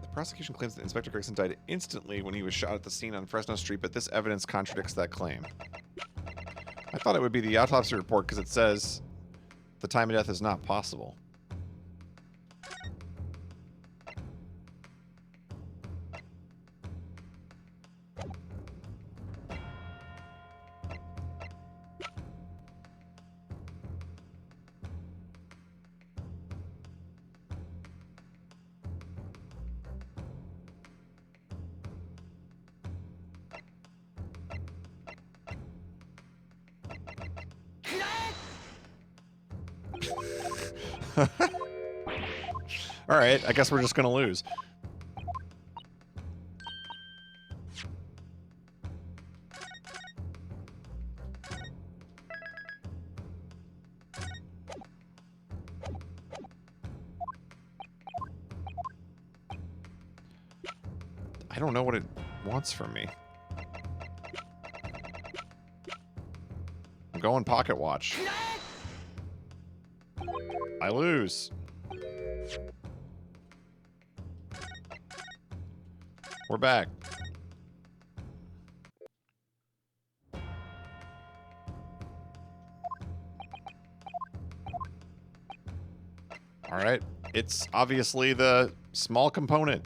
The prosecution claims that Inspector Gregson died instantly when he was shot at the scene on Fresno Street, but this evidence contradicts that claim. I thought it would be the autopsy report because it says the time of death is not possible. All right, I guess we're just gonna lose. I don't know what it wants from me. I'm going pocket watch. I lose. We're back. All right. It's obviously the small component.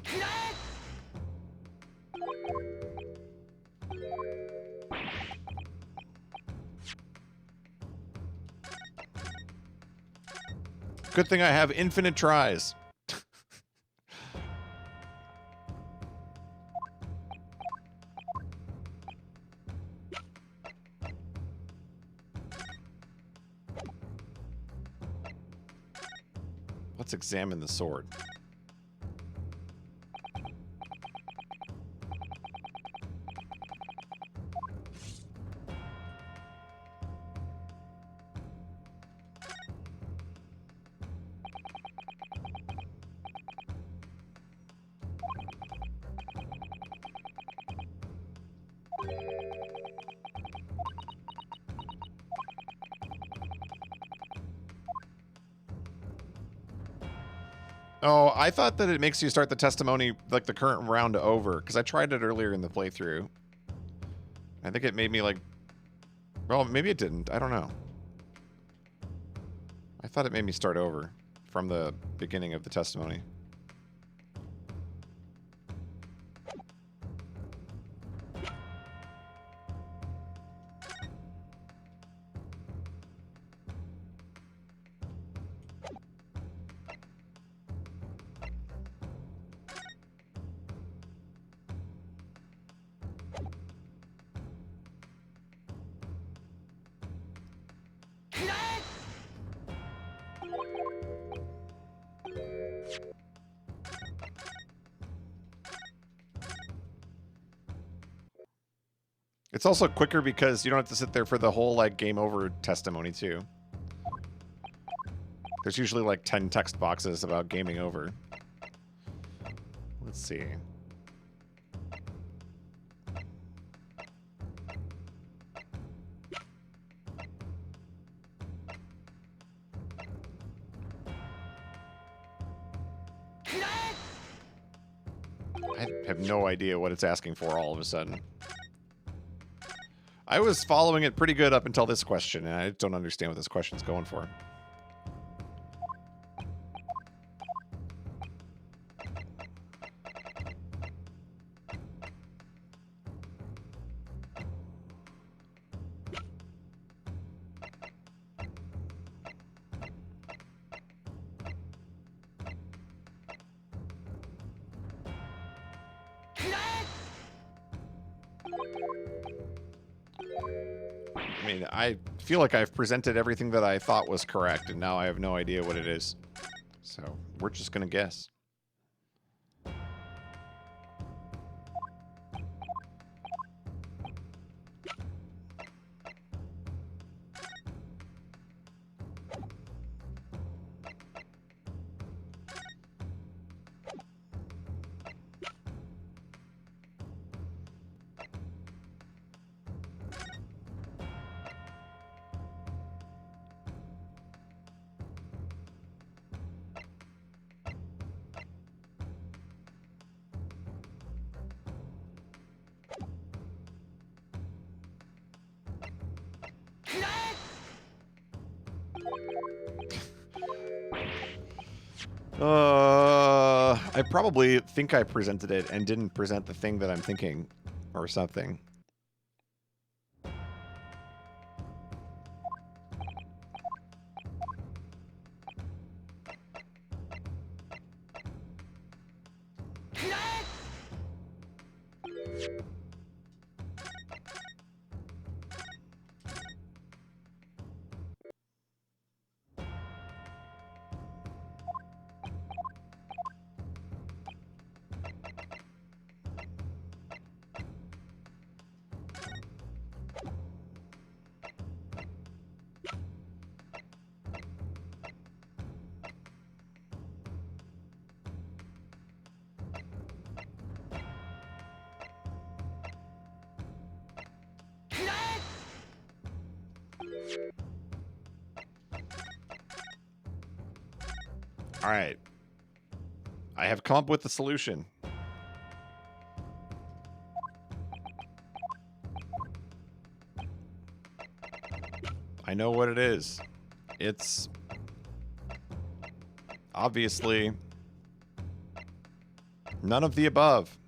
Good thing I have infinite tries. Let's examine the sword. Oh, I thought that it makes you start the testimony, like the current round over, because I tried it earlier in the playthrough. I think it made me like, well, maybe it didn't. I don't know. I thought it made me start over from the beginning of the testimony. It's also quicker because you don't have to sit there for the whole, like, game over testimony, too. There's usually, like, 10 text boxes about gaming over. Let's see. I have no idea what it's asking for all of a sudden. I was following it pretty good up until this question, and I don't understand what this question's going for. I mean, I feel like I've presented everything that I thought was correct, and now I have no idea what it is. So, we're just gonna guess. I probably think I presented it and didn't present the thing that I'm thinking, or something. All right. I have come up with the solution. I know what it is. It's obviously none of the above.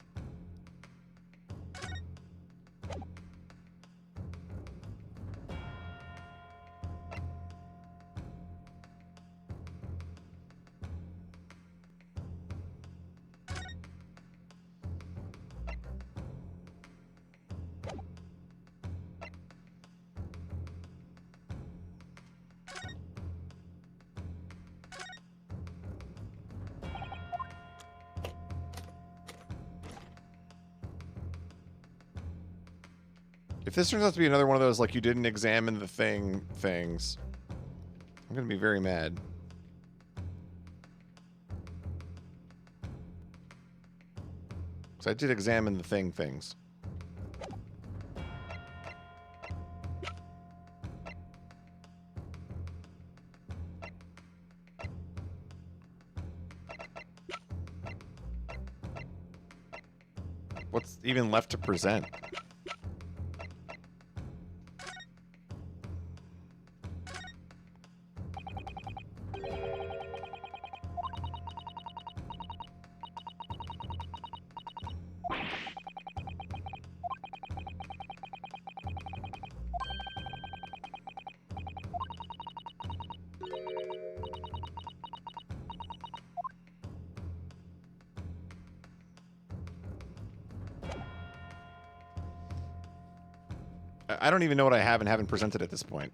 If this turns out to be another one of those, like, you didn't examine the things, I'm going to be very mad. Because I did examine the things. What's even left to present? I don't even know what I have and haven't presented at this point.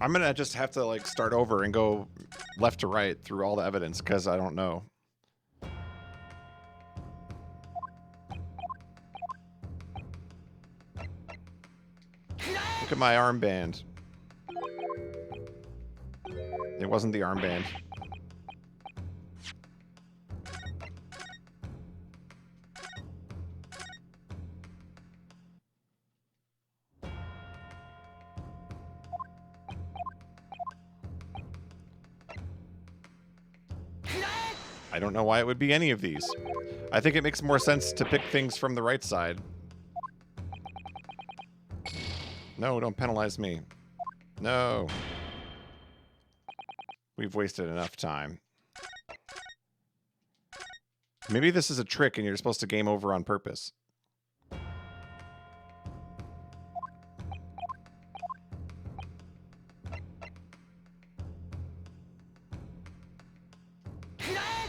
I'm gonna just have to like start over and go left to right through all the evidence because I don't know. Look at my armband. It wasn't the armband. I don't know why it would be any of these. I think it makes more sense to pick things from the right side. No, don't penalize me. No. We've wasted enough time. Maybe this is a trick and you're supposed to game over on purpose.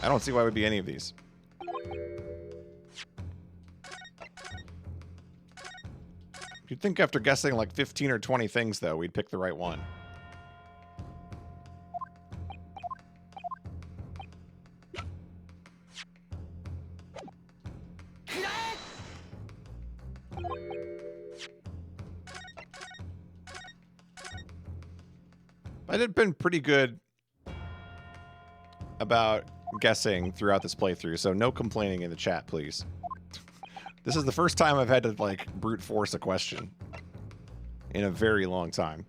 I don't see why it would be any of these. You'd think after guessing like 15 or 20 things, though, we'd pick the right one. I had been pretty good about guessing throughout this playthrough, so no complaining in the chat, please. This is the first time I've had to, like, brute force a question in a very long time.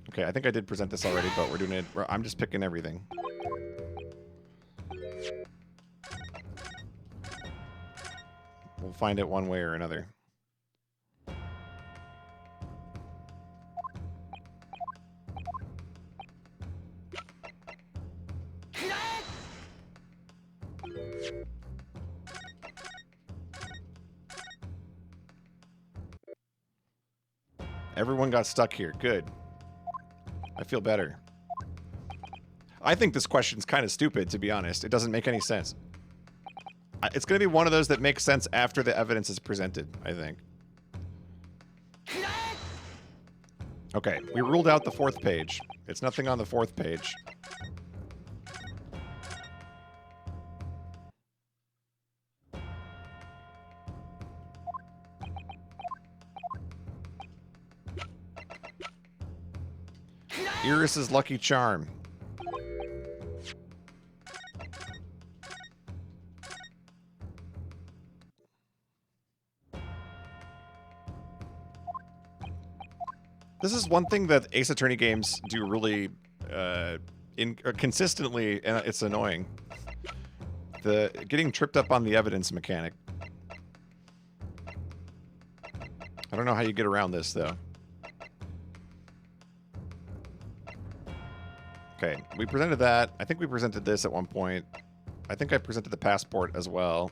Okay, I think I did present this already, but we're doing it... I'm just picking everything. We'll find it one way or another. Everyone got stuck here. Good. I feel better. I think this question's kind of stupid, to be honest. It doesn't make any sense. It's going to be one of those that makes sense after the evidence is presented, I think. Okay, we ruled out the fourth page. It's nothing on the fourth page. Iris's Lucky Charm. This is one thing that Ace Attorney games do really consistently, and it's annoying. The getting tripped up on the evidence mechanic. I don't know how you get around this, though. Okay, we presented that. I think we presented this at one point. I think I presented the passport as well.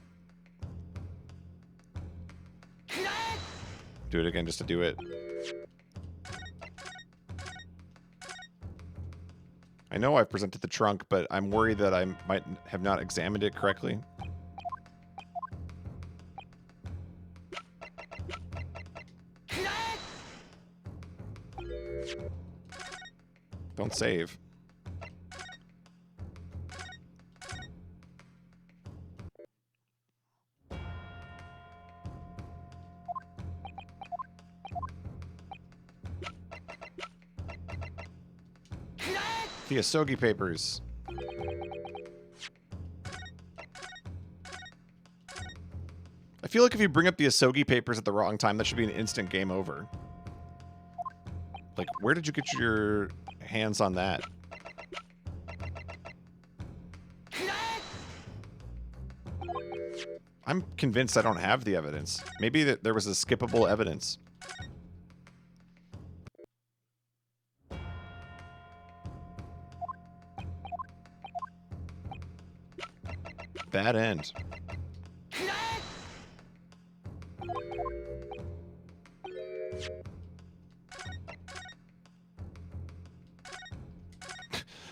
Do it again just to do it. I know I've presented the trunk, but I'm worried that I might have not examined it correctly. Don't save. The Asogi Papers. I feel like if you bring up the Asogi Papers at the wrong time, that should be an instant game over. Like, where did you get your hands on that? I'm convinced I don't have the evidence. Maybe that there was a skippable evidence. Bad end.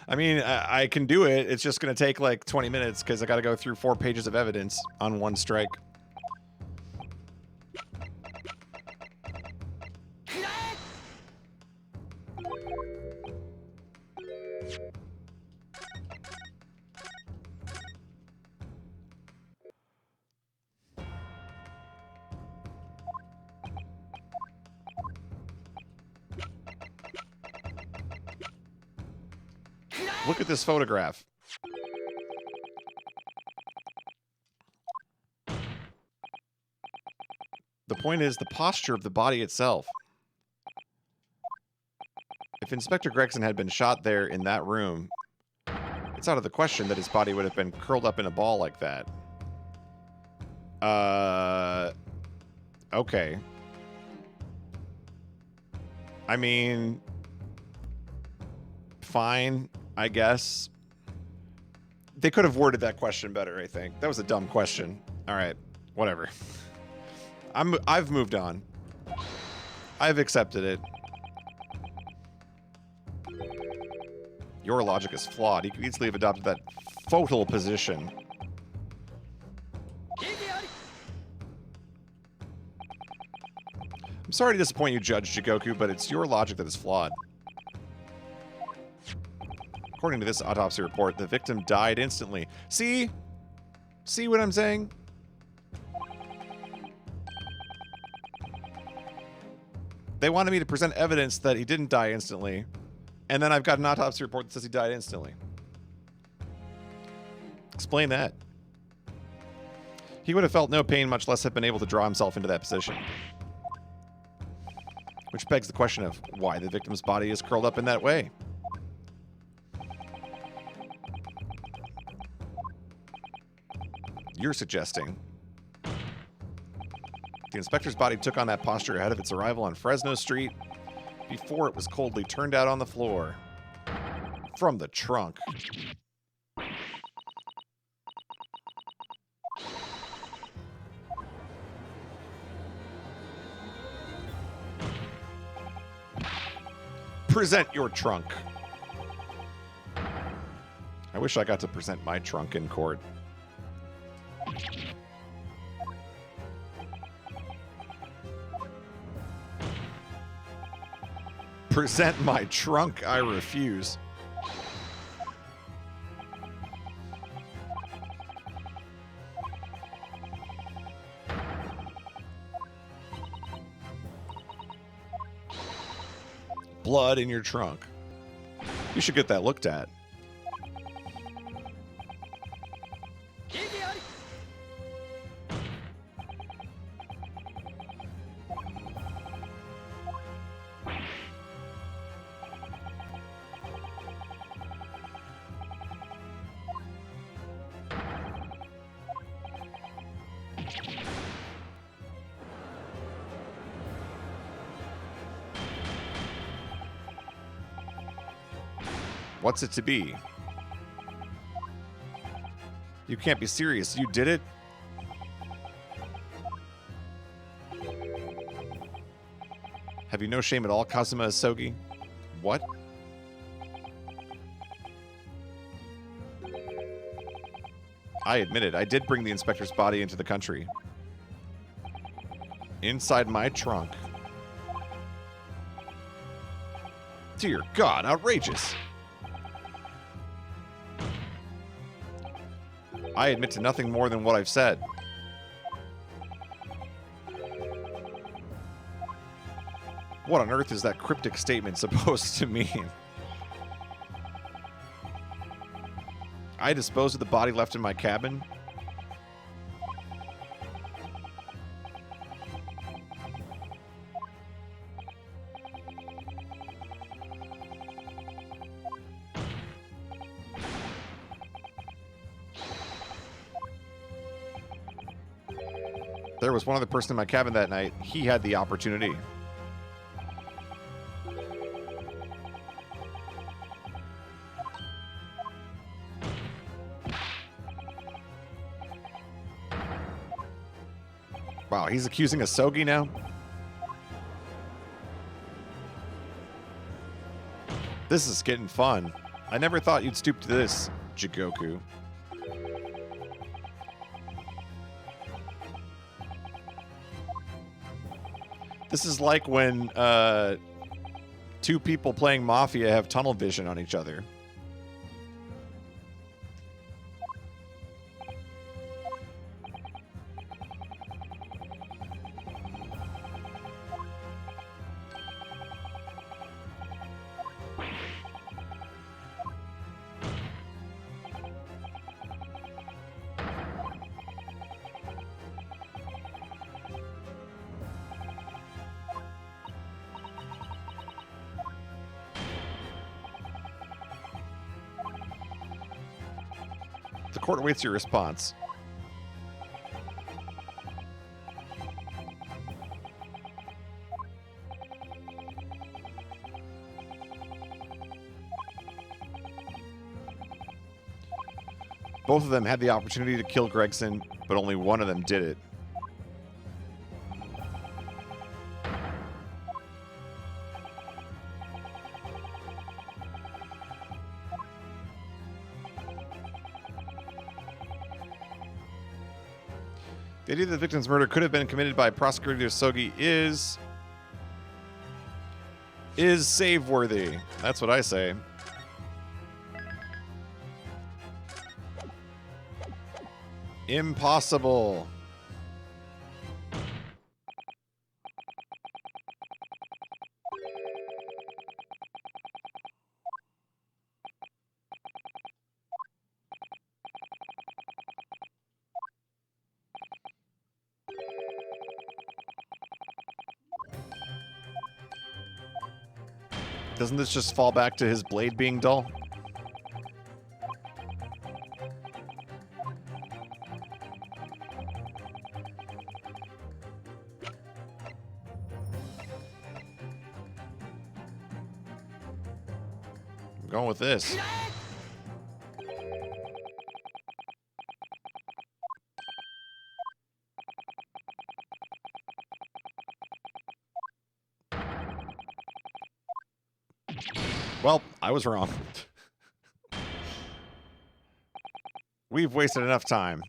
I mean, I can do it. It's just going to take like 20 minutes because I got to go through 4 pages of evidence on one strike. Look at this photograph. The point is the posture of the body itself. If Inspector Gregson had been shot there in that room, it's out of the question that his body would have been curled up in a ball like that. Okay. I mean, fine, I guess. They could have worded that question better, I think. That was a dumb question. All right, whatever. I've moved on. I've accepted it. Your logic is flawed. You could easily have adopted that foetal position. I'm sorry to disappoint you, Judge Jigoku, but it's your logic that is flawed. According to this autopsy report, the victim died instantly. See? See what I'm saying? They wanted me to present evidence that he didn't die instantly, and then I've got an autopsy report that says he died instantly. Explain that. He would have felt no pain, much less have been able to draw himself into that position. Which begs the question of why the victim's body is curled up in that way. You're suggesting the inspector's body took on that posture ahead of its arrival on Fresno Street before it was coldly turned out on the floor from the trunk. Present your trunk. I wish I got to present my trunk in court. Present my trunk, I refuse. Blood in your trunk. You should get that looked at. What's it to be? You can't be serious. You did it? Have you no shame at all, Kazuma Asogi? What? I admit it. I did bring the inspector's body into the country. Inside my trunk. Dear God, outrageous. I admit to nothing more than what I've said. What on earth is that cryptic statement supposed to mean? I disposed of the body left in my cabin. There was one other person in my cabin that night. He had the opportunity. Wow, he's accusing Asogi now? This is getting fun. I never thought you'd stoop to this, Jigoku. This is like when two people playing Mafia have tunnel vision on each other. The court awaits your response. Both of them had the opportunity to kill Gregson, but only one of them did it. The idea that the victim's murder could have been committed by Prosecutor Asogi is save-worthy. That's what I say. Impossible. Doesn't this just fall back to his blade being dull? I'm going with this. Well, I was wrong. We've wasted enough time.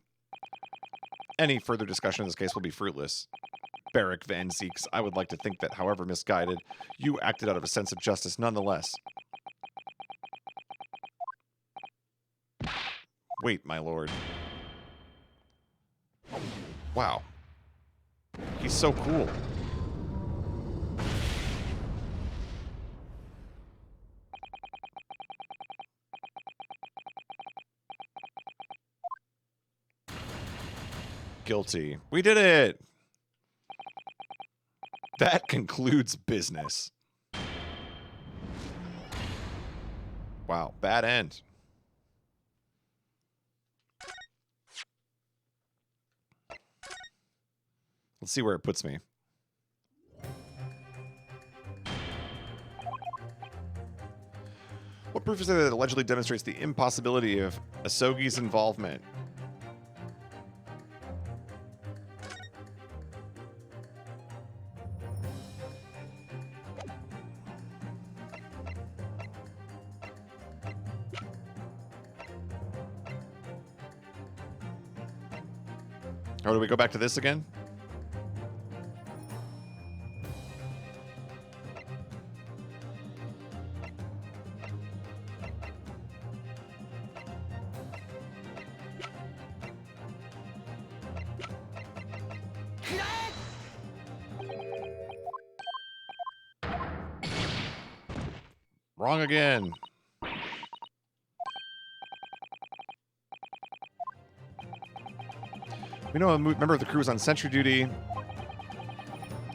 Any further discussion in this case will be fruitless. Barrack Van Zeeks, I would like to think that, however misguided, you acted out of a sense of justice nonetheless. Wait, my lord. Wow. He's so cool. Guilty. We did it! That concludes business. Wow, bad end. Let's see where it puts me. What proof is there that allegedly demonstrates the impossibility of Asogi's involvement? Oh, do we go back to this again? Wrong again. We know a member of the crew was on sentry duty.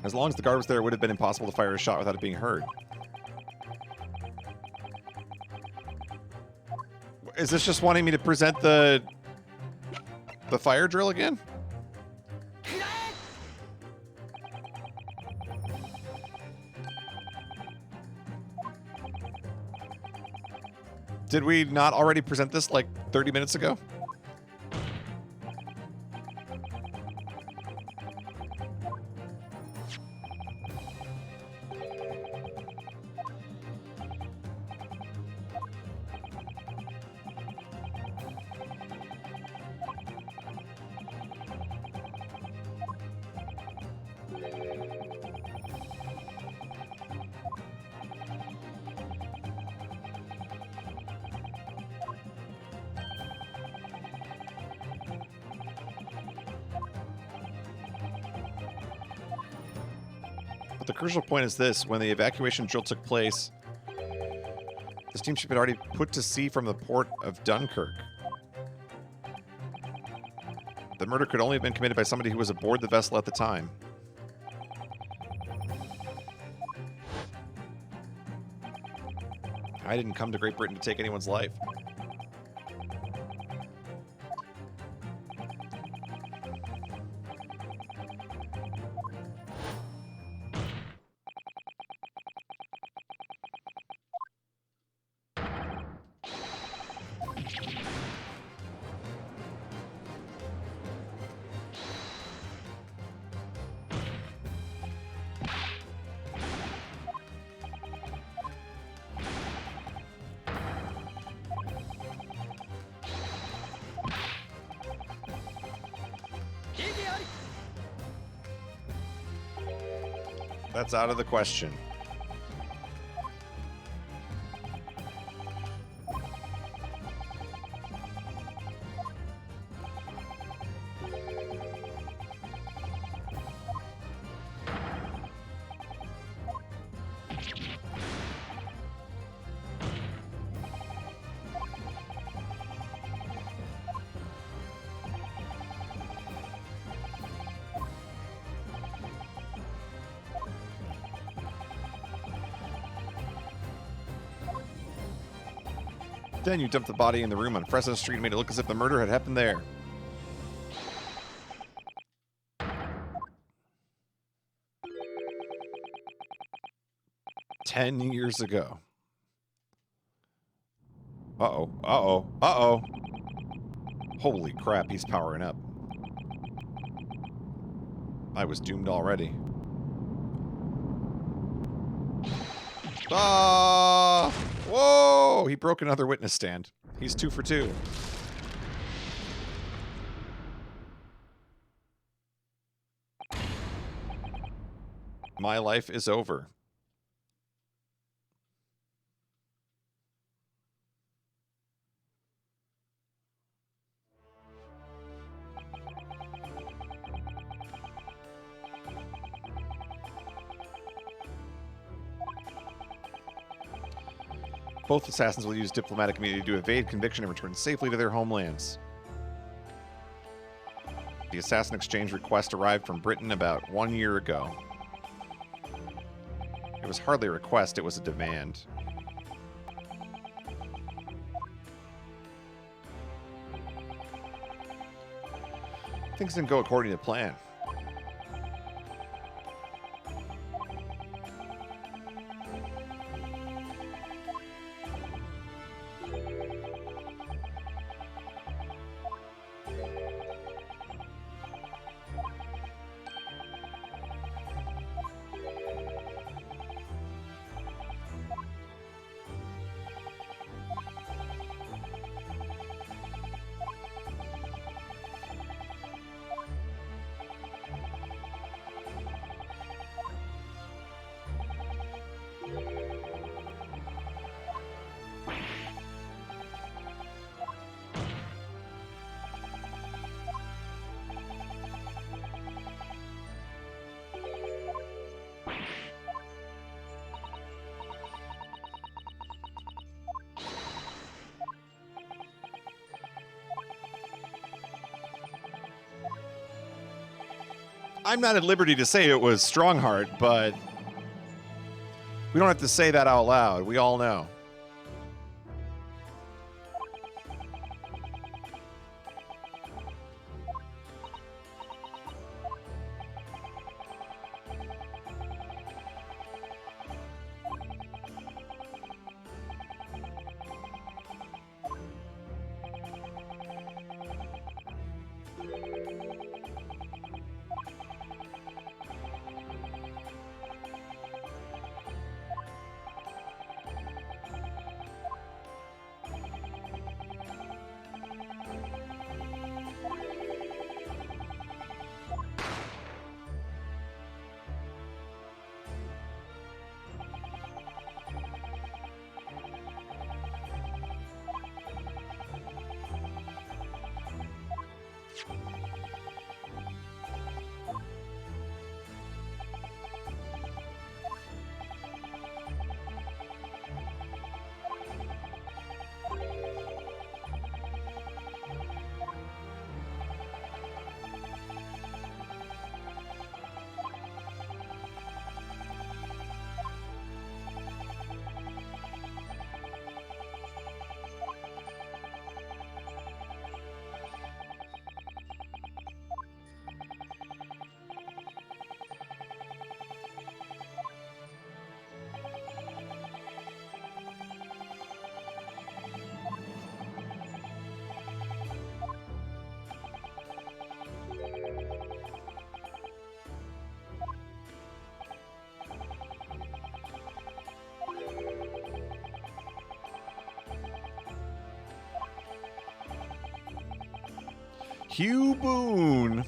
As long as the guard was there, it would have been impossible to fire a shot without it being heard. Is this just wanting me to present the fire drill again? Did we not already present this like 30 minutes ago? The crucial point is this: when the evacuation drill took place, the steamship had already put to sea from the port of Dunkirk. The murder could only have been committed by somebody who was aboard the vessel at the time. I didn't come to Great Britain to take anyone's life. That's out of the question. Then you dumped the body in the room on Fresno Street and made it look as if the murder had happened there. "10 years ago. Uh-oh, uh-oh, uh-oh. Holy crap, he's powering up. I was doomed already. Ah! Whoa! He broke another witness stand. He's 2 for 2. My life is over. Both assassins will use diplomatic immunity to evade conviction and return safely to their homelands. The assassin exchange request arrived from Britain about 1 year ago. It was hardly a request, it was a demand. Things didn't go according to plan. I'm not at liberty to say it was Strongheart, but we don't have to say that out loud. We all know. Hugh Boone.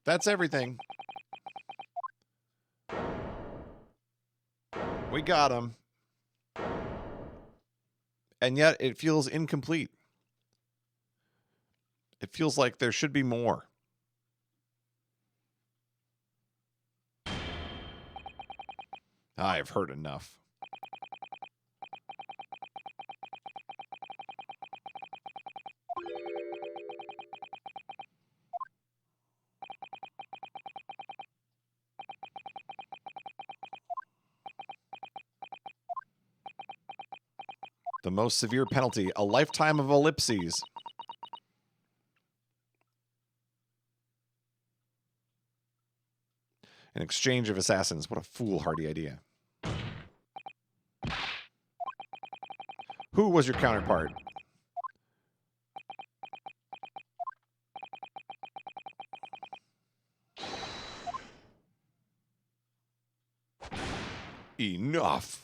That's everything. We got him. And yet it feels incomplete. It feels like there should be more. I've heard enough. The most severe penalty, a lifetime of ellipses. An exchange of assassins. What a foolhardy idea. Who was your counterpart? Enough.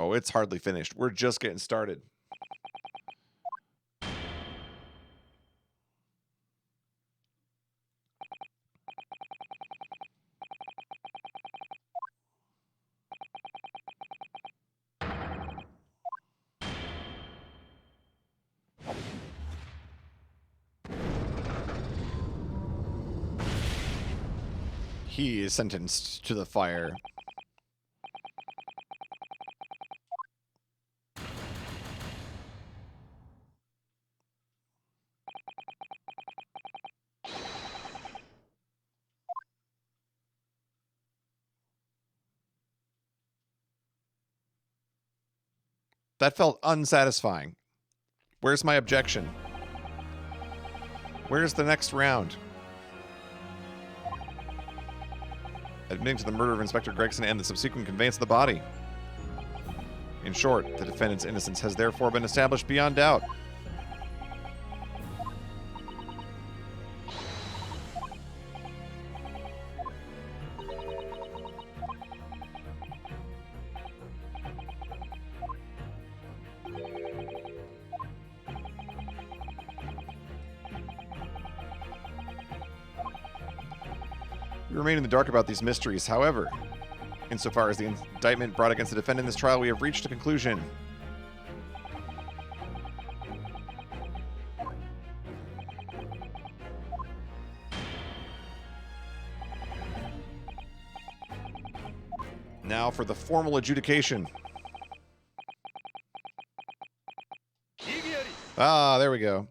Oh, it's hardly finished. We're just getting started. He is sentenced to the fire. That felt unsatisfying. Where's my objection? Where's the next round? Admitting to the murder of Inspector Gregson and the subsequent conveyance of the body. In short, the defendant's innocence has therefore been established beyond doubt. We remain in the dark about these mysteries. However, insofar as the indictment brought against the defendant in this trial, we have reached a conclusion. Now for the formal adjudication. Ah, there we go.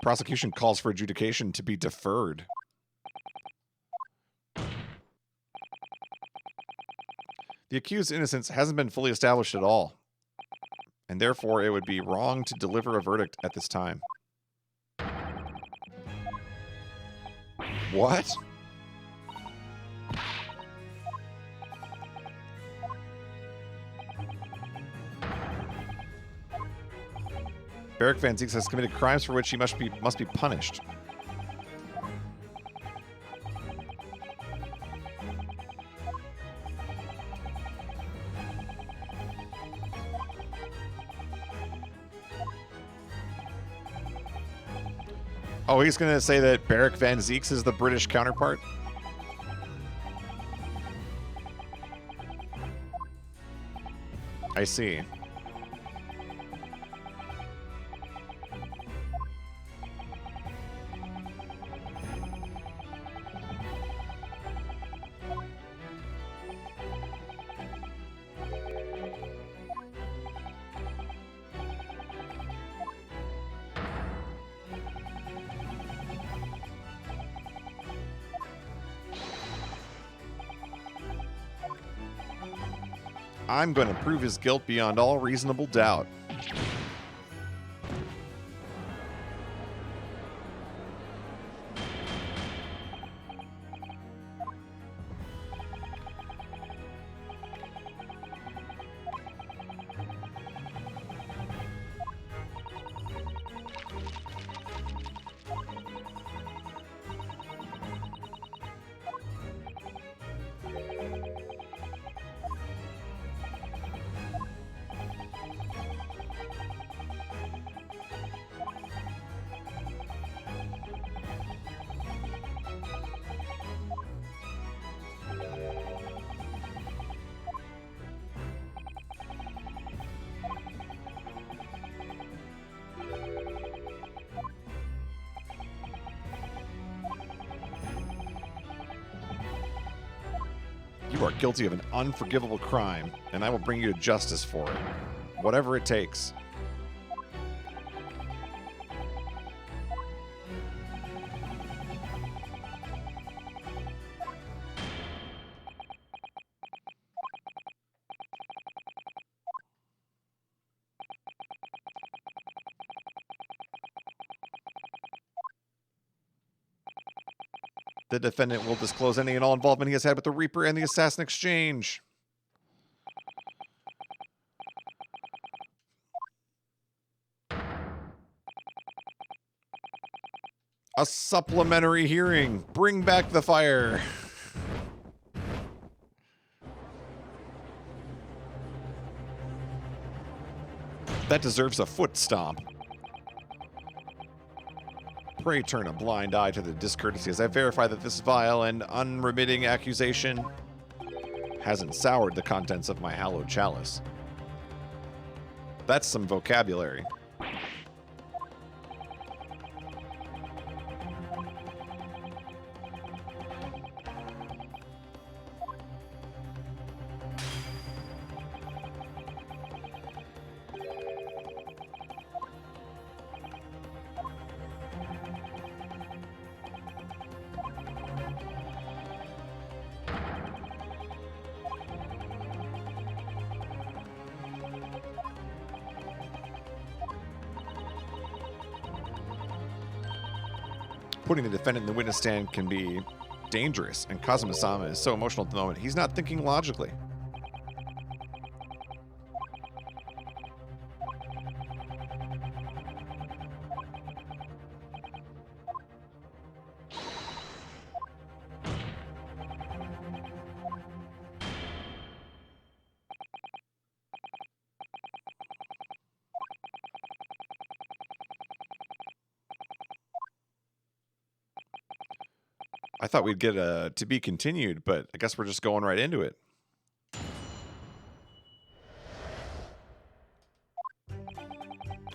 Prosecution calls for adjudication to be deferred. The accused's innocence hasn't been fully established at all, and therefore it would be wrong to deliver a verdict at this time. What? Beric Van Zieks has committed crimes for which he must be punished. Oh, he's going to say that Beric Van Zieks is the British counterpart? I see. I'm going to prove his guilt beyond all reasonable doubt. You are guilty of an unforgivable crime, and I will bring you to justice for it, whatever it takes. The defendant will disclose any and all involvement he has had with the Reaper and the Assassin Exchange. A supplementary hearing. Bring back the fire. That deserves a foot stomp. Pray turn a blind eye to the discourtesy as I verify that this vile and unremitting accusation hasn't soured the contents of my hallowed chalice. That's some vocabulary. Putting the defendant in the witness stand can be dangerous, and Kazuma-sama is so emotional at the moment, he's not thinking logically. I thought we'd get a to be continued, but I guess we're just going right into it.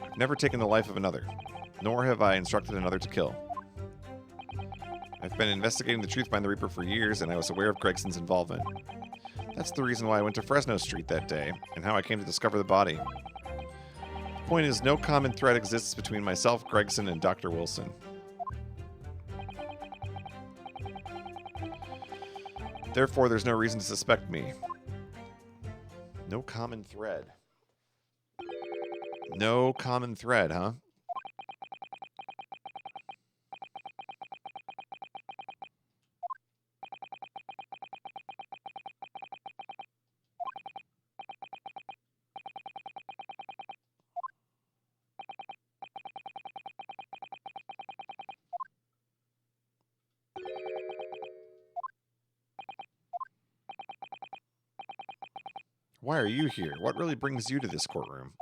I've never taken the life of another, nor have I instructed another to kill. I've been investigating the truth behind the Reaper for years, and I was aware of Gregson's involvement. That's the reason why I went to Fresno Street that day, and how I came to discover the body. The point is, no common thread exists between myself, Gregson, and Dr. Wilson. Therefore, there's no reason to suspect me. No common thread. No common thread, huh? Why are you here? What really brings you to this courtroom?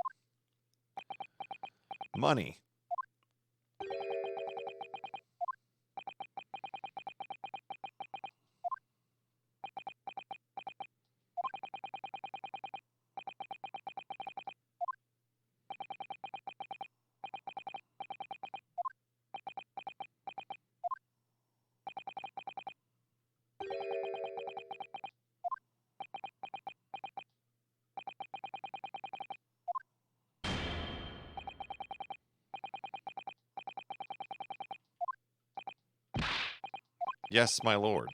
Money. Yes, my lord.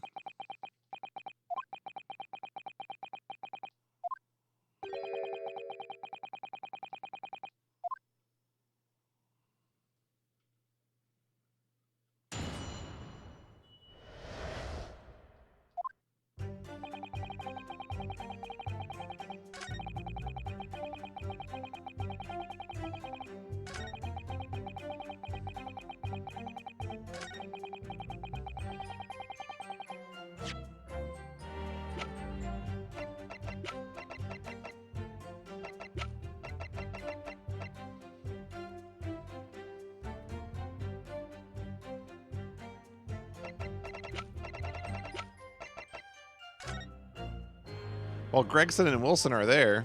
Well, Gregson and Wilson are there.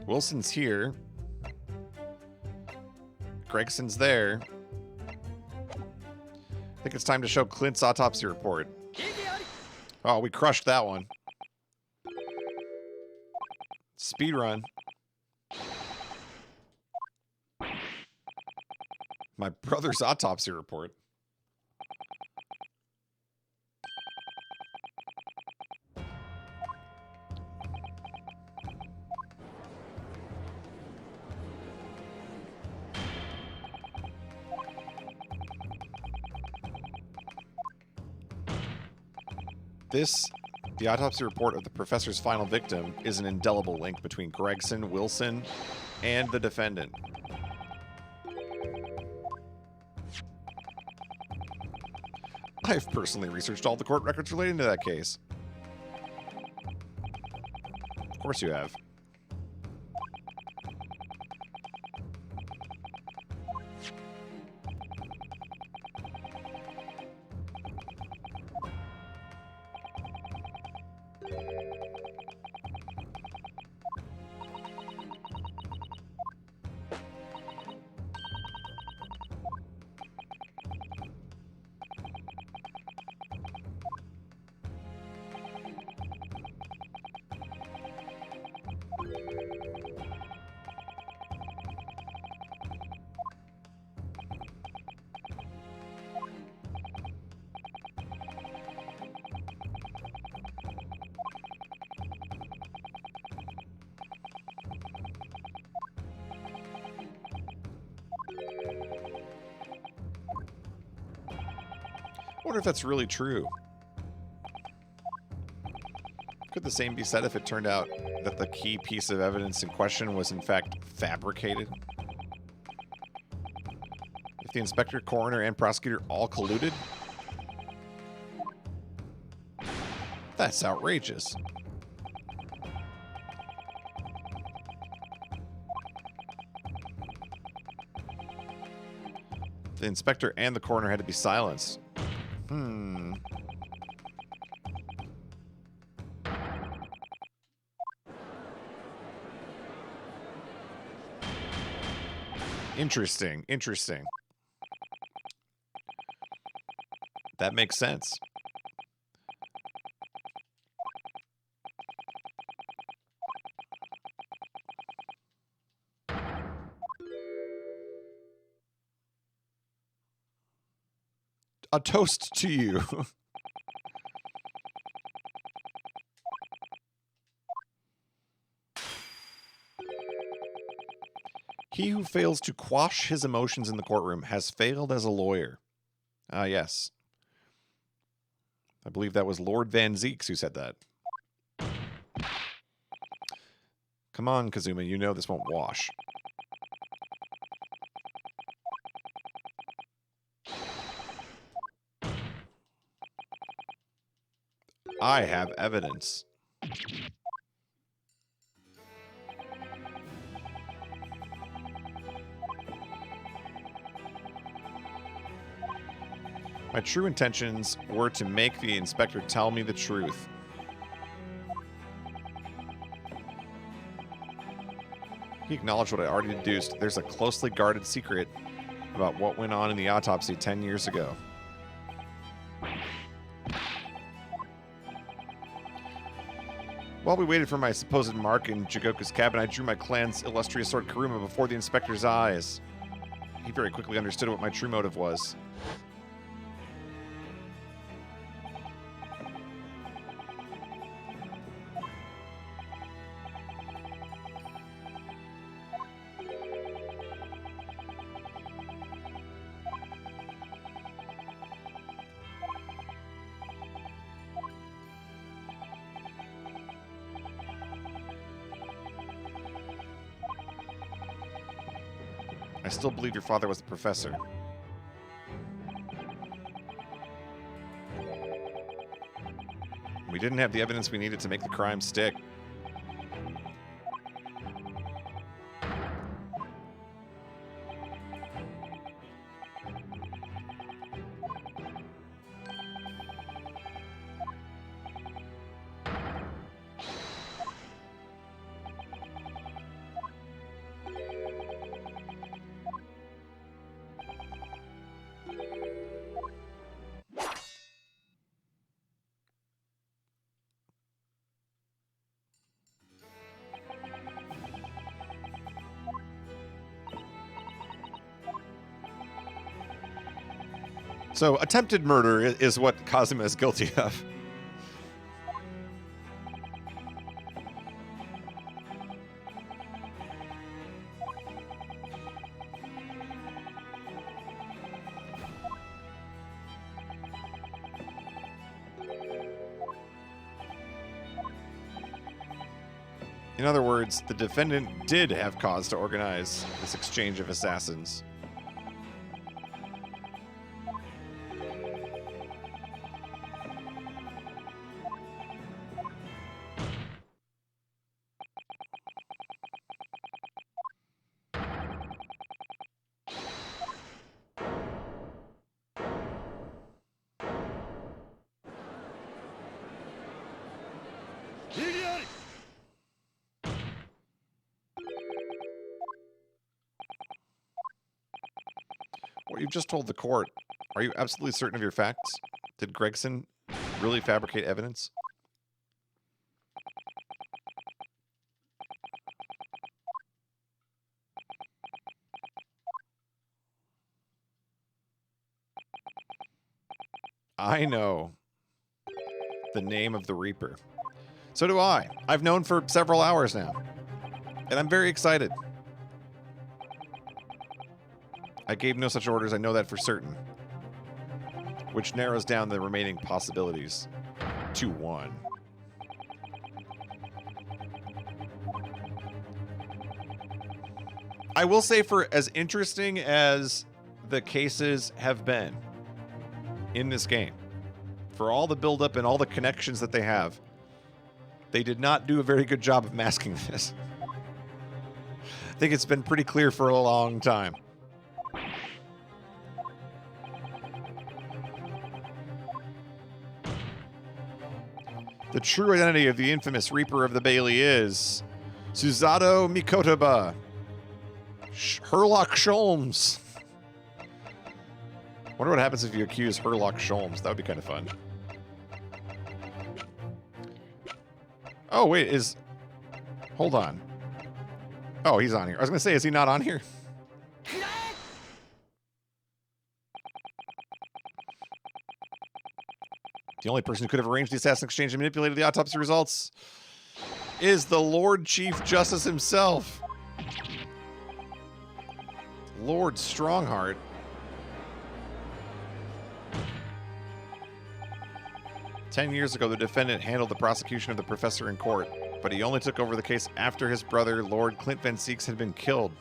Wilson's here. Gregson's there. I think it's time to show Clint's autopsy report. Oh, we crushed that one. Speed run. My brother's autopsy report. The autopsy report of the professor's final victim is an indelible link between Gregson, Wilson, and the defendant. I've personally researched all the court records relating to that case. Of course you have. wonder if that's really true. Could the same be said if it turned out that the key piece of evidence in question was in fact fabricated? If the inspector, coroner, and prosecutor all colluded? That's outrageous. The inspector and the coroner had to be silenced. Interesting. Interesting. That makes sense. A toast to you. He who fails to quash his emotions in the courtroom has failed as a lawyer. Ah, yes. I believe that was Lord Van Zeeks who said that. Come on, Kazuma, you know this won't wash. I have evidence. My true intentions were to make the inspector tell me the truth. He acknowledged what I already deduced. There's a closely guarded secret about what went on in the autopsy 10 years ago. While we waited for my supposed mark in Jigoku's cabin, I drew my clan's illustrious sword Karuma before the inspector's eyes. He very quickly understood what my true motive was. I still believe your father was the professor. We didn't have the evidence we needed to make the crime stick. So, attempted murder is what Kazuma is guilty of. In other words, the defendant did have cause to organize this exchange of assassins. What you've just told the court, are you absolutely certain of your facts? Did Gregson really fabricate evidence? I know the name of the Reaper. So do I. I've known for several hours now. And I'm very excited. I gave no such orders, I know that for certain. which narrows down the remaining possibilities to 1. I will say, for as interesting as the cases have been in this game, for all the buildup and all the connections that they have, they did not do a very good job of masking this. I think it's been pretty clear for a long time. The true identity of the infamous Reaper of the Bailey is Susato Mikotoba, Herlock Sholmes. Wonder what happens if you accuse Herlock Sholmes. That would be kind of fun. Oh, wait, hold on. Oh, he's on here. I was going to say, is he not on here? The only person who could have arranged the assassin exchange and manipulated the autopsy results is the Lord Chief Justice himself. Lord Strongheart. "10 years ago, the defendant handled the prosecution of the professor in court, but he only took over the case after his brother, Lord Clint Van Seeks, had been killed.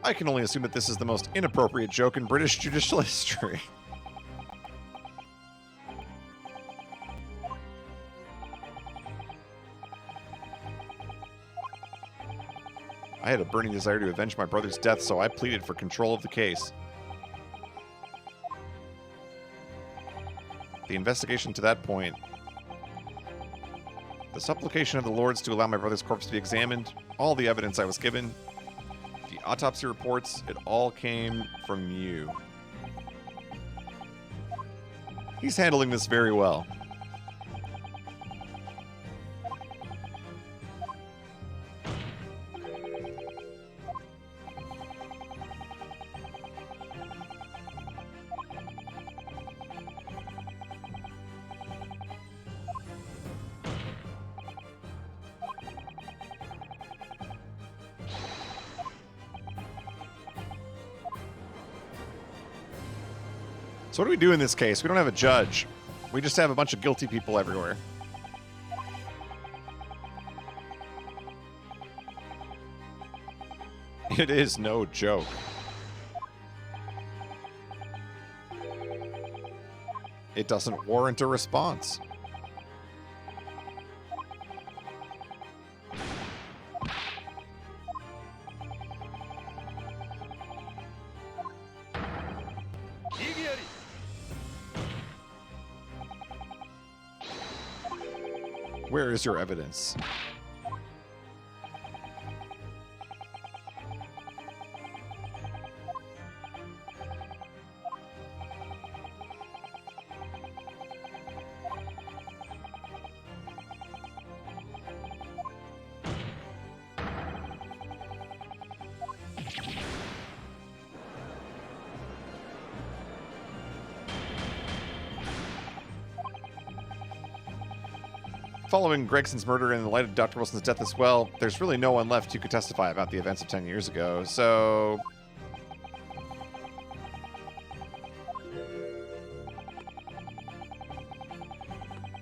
I can only assume that this is the most inappropriate joke in British judicial history." "I had a burning desire to avenge my brother's death, so I pleaded for control of the case. The investigation to that point, the supplication of the lords to allow my brother's corpse to be examined, all the evidence I was given, the autopsy reports, it all came from you." He's handling this very well. So what do we do in this case? We don't have a judge. We just have a bunch of guilty people everywhere. It is no joke. It doesn't warrant a response. Where is your evidence? Following Gregson's murder and in the light of Dr. Wilson's death as well, there's really no one left who could testify about the events of 10 years ago, so...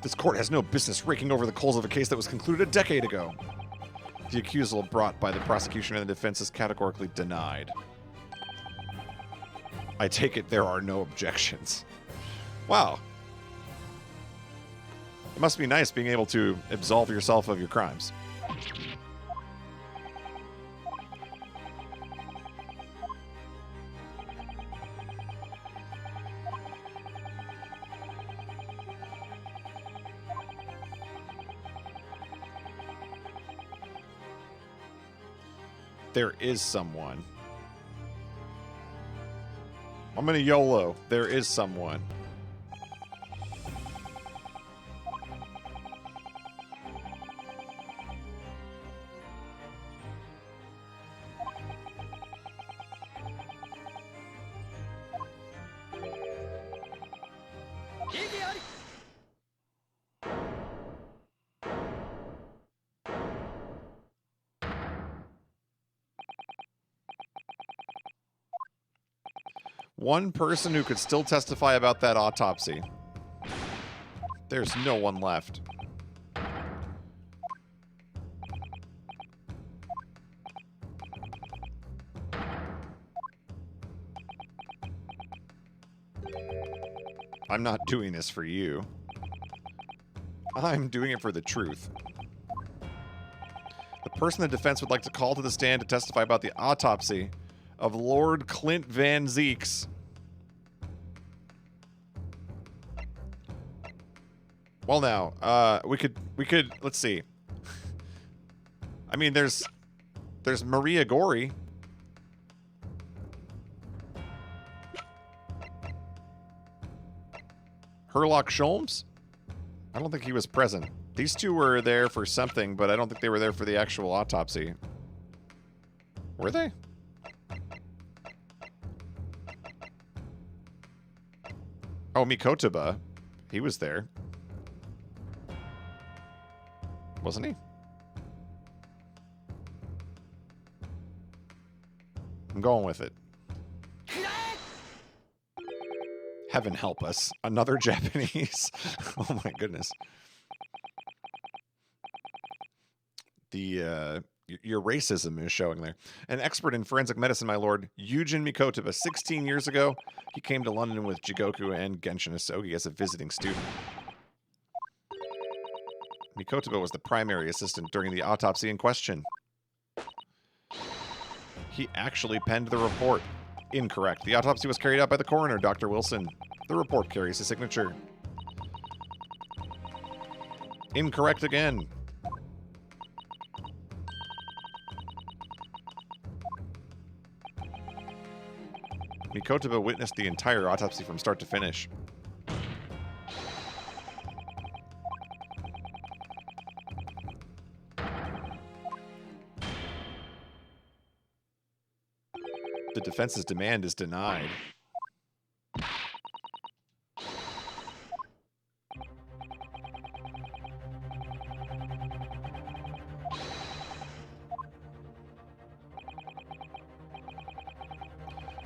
This court has no business raking over the coals of a case that was concluded a decade ago. The accusal brought by the prosecution and the defense is categorically denied. I take it there are no objections. Wow. It must be nice being able to absolve yourself of your crimes. There is someone. I'm gonna YOLO. There is someone. One person who could still testify about that autopsy. There's no one left. I'm not doing this for you. I'm doing it for the truth. The person the defense would like to call to the stand to testify about the autopsy of Lord Clint Van Zeeks. Well, now, we could, let's see. I mean, there's Maria Gorey. Herlock Sholmes? I don't think he was present. These two were there for something, but I don't think they were there for the actual autopsy. Were they? Oh, Mikotoba. He was there. Wasn't he? I'm going with it. Heaven help us. Another Japanese. Oh my goodness. Your racism is showing there. An expert in forensic medicine, my lord, Yujin Mikotoba. 16 years ago, he came to London with Jigoku and Genshin Asogi as a visiting student. Mikotoba was the primary assistant during the autopsy in question. He actually penned the report. Incorrect. The autopsy was carried out by the coroner, Dr. Wilson. The report carries his signature. Incorrect again. Mikotoba witnessed the entire autopsy from start to finish. The defense's demand is denied.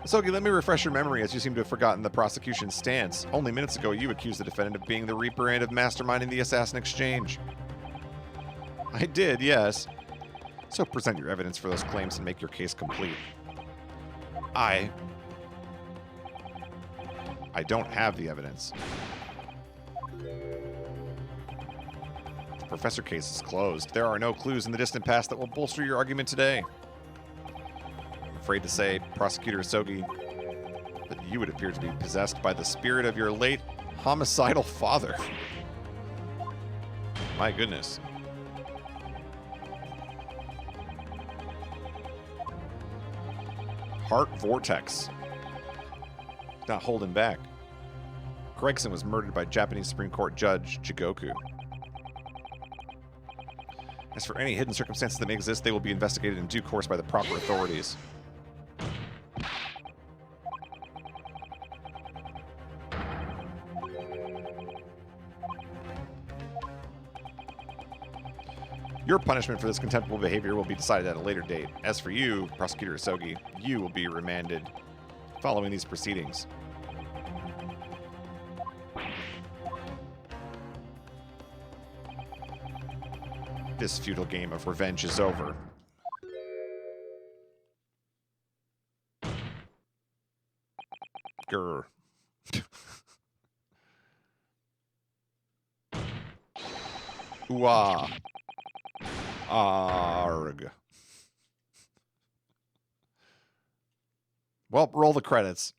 Asogi, let me refresh your memory, as you seem to have forgotten the prosecution's stance. Only minutes ago, you accused the defendant of being the Reaper and of masterminding the assassin exchange. I did, yes. So present your evidence for those claims and make your case complete. I don't have the evidence. The professor case is closed. There are no clues in the distant past that will bolster your argument today. I'm afraid to say, Prosecutor Asogi, that you would appear to be possessed by the spirit of your late homicidal father. My goodness. Heart Vortex. Not holding back. Gregson was murdered by Japanese Supreme Court Judge Jigoku. As for any hidden circumstances that may exist, they will be investigated in due course by the proper authorities. Your punishment for this contemptible behavior will be decided at a later date. As for you, Prosecutor Asogi, you will be remanded following these proceedings. This futile game of revenge is over. Grr. Ooh-ah. Arg. Well, roll the credits.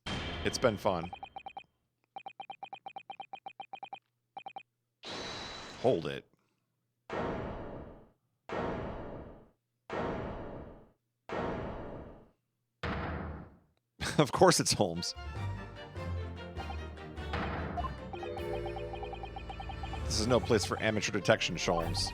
It's been fun. Hold it. Of course it's Holmes. This is no place for amateur detection, Sholmes.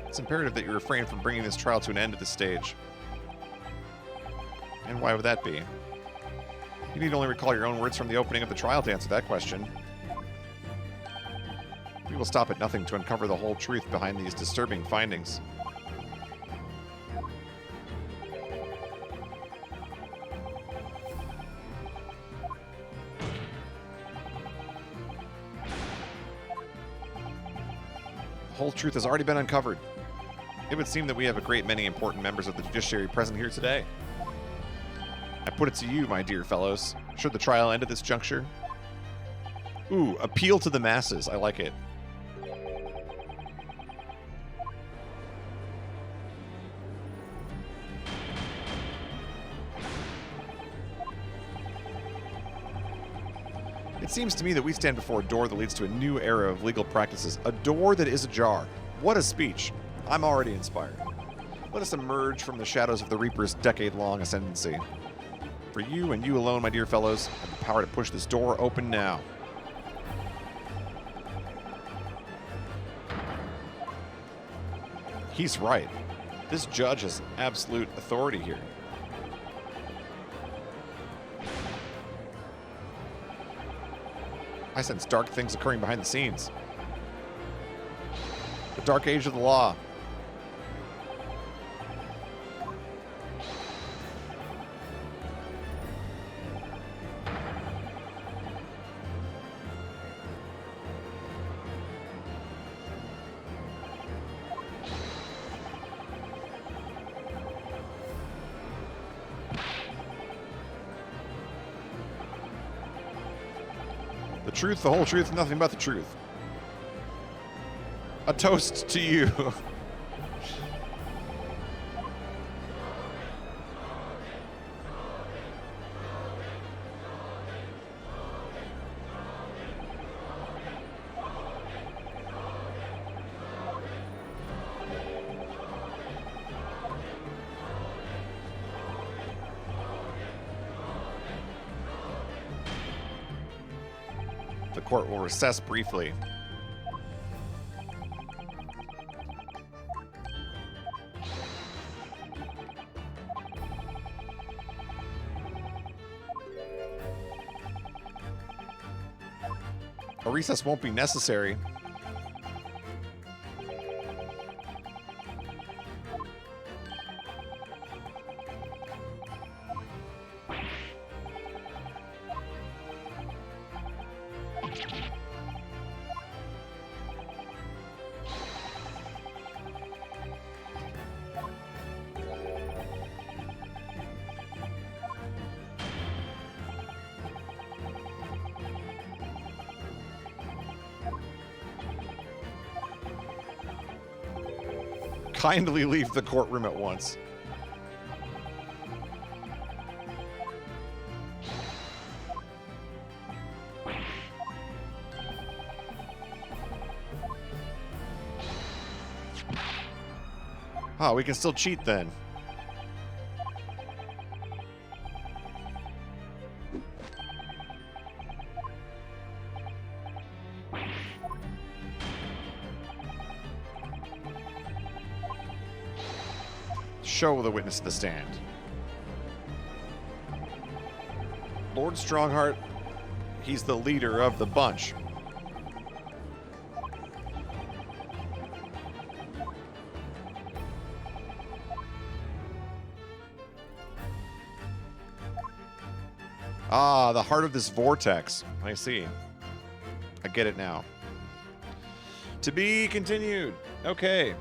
It's imperative that you refrain from bringing this trial to an end at this stage. And why would that be? You need only recall your own words from the opening of the trial to answer that question. We will stop at nothing to uncover the whole truth behind these disturbing findings. The whole truth has already been uncovered. It would seem that we have a great many important members of the judiciary present here today. I put it to you, my dear fellows. Should the trial end at this juncture? Ooh, appeal to the masses. I like it. It seems to me that we stand before a door that leads to a new era of legal practices. A door that is ajar. What a speech. I'm already inspired. Let us emerge from the shadows of the Reaper's decade-long ascendancy. For you and you alone, my dear fellows, have the power to push this door open now. He's right. This judge has absolute authority here. I sense dark things occurring behind the scenes. The dark age of the law. The truth, the whole truth, and nothing but the truth. A toast to you. The court will recess briefly. A recess won't be necessary. Kindly leave the courtroom at once. Oh, we can still cheat then. Show the witness the stand. Lord Strongheart, he's the leader of the bunch. Ah, the heart of this vortex. I see. I get it now. To be continued. Okay.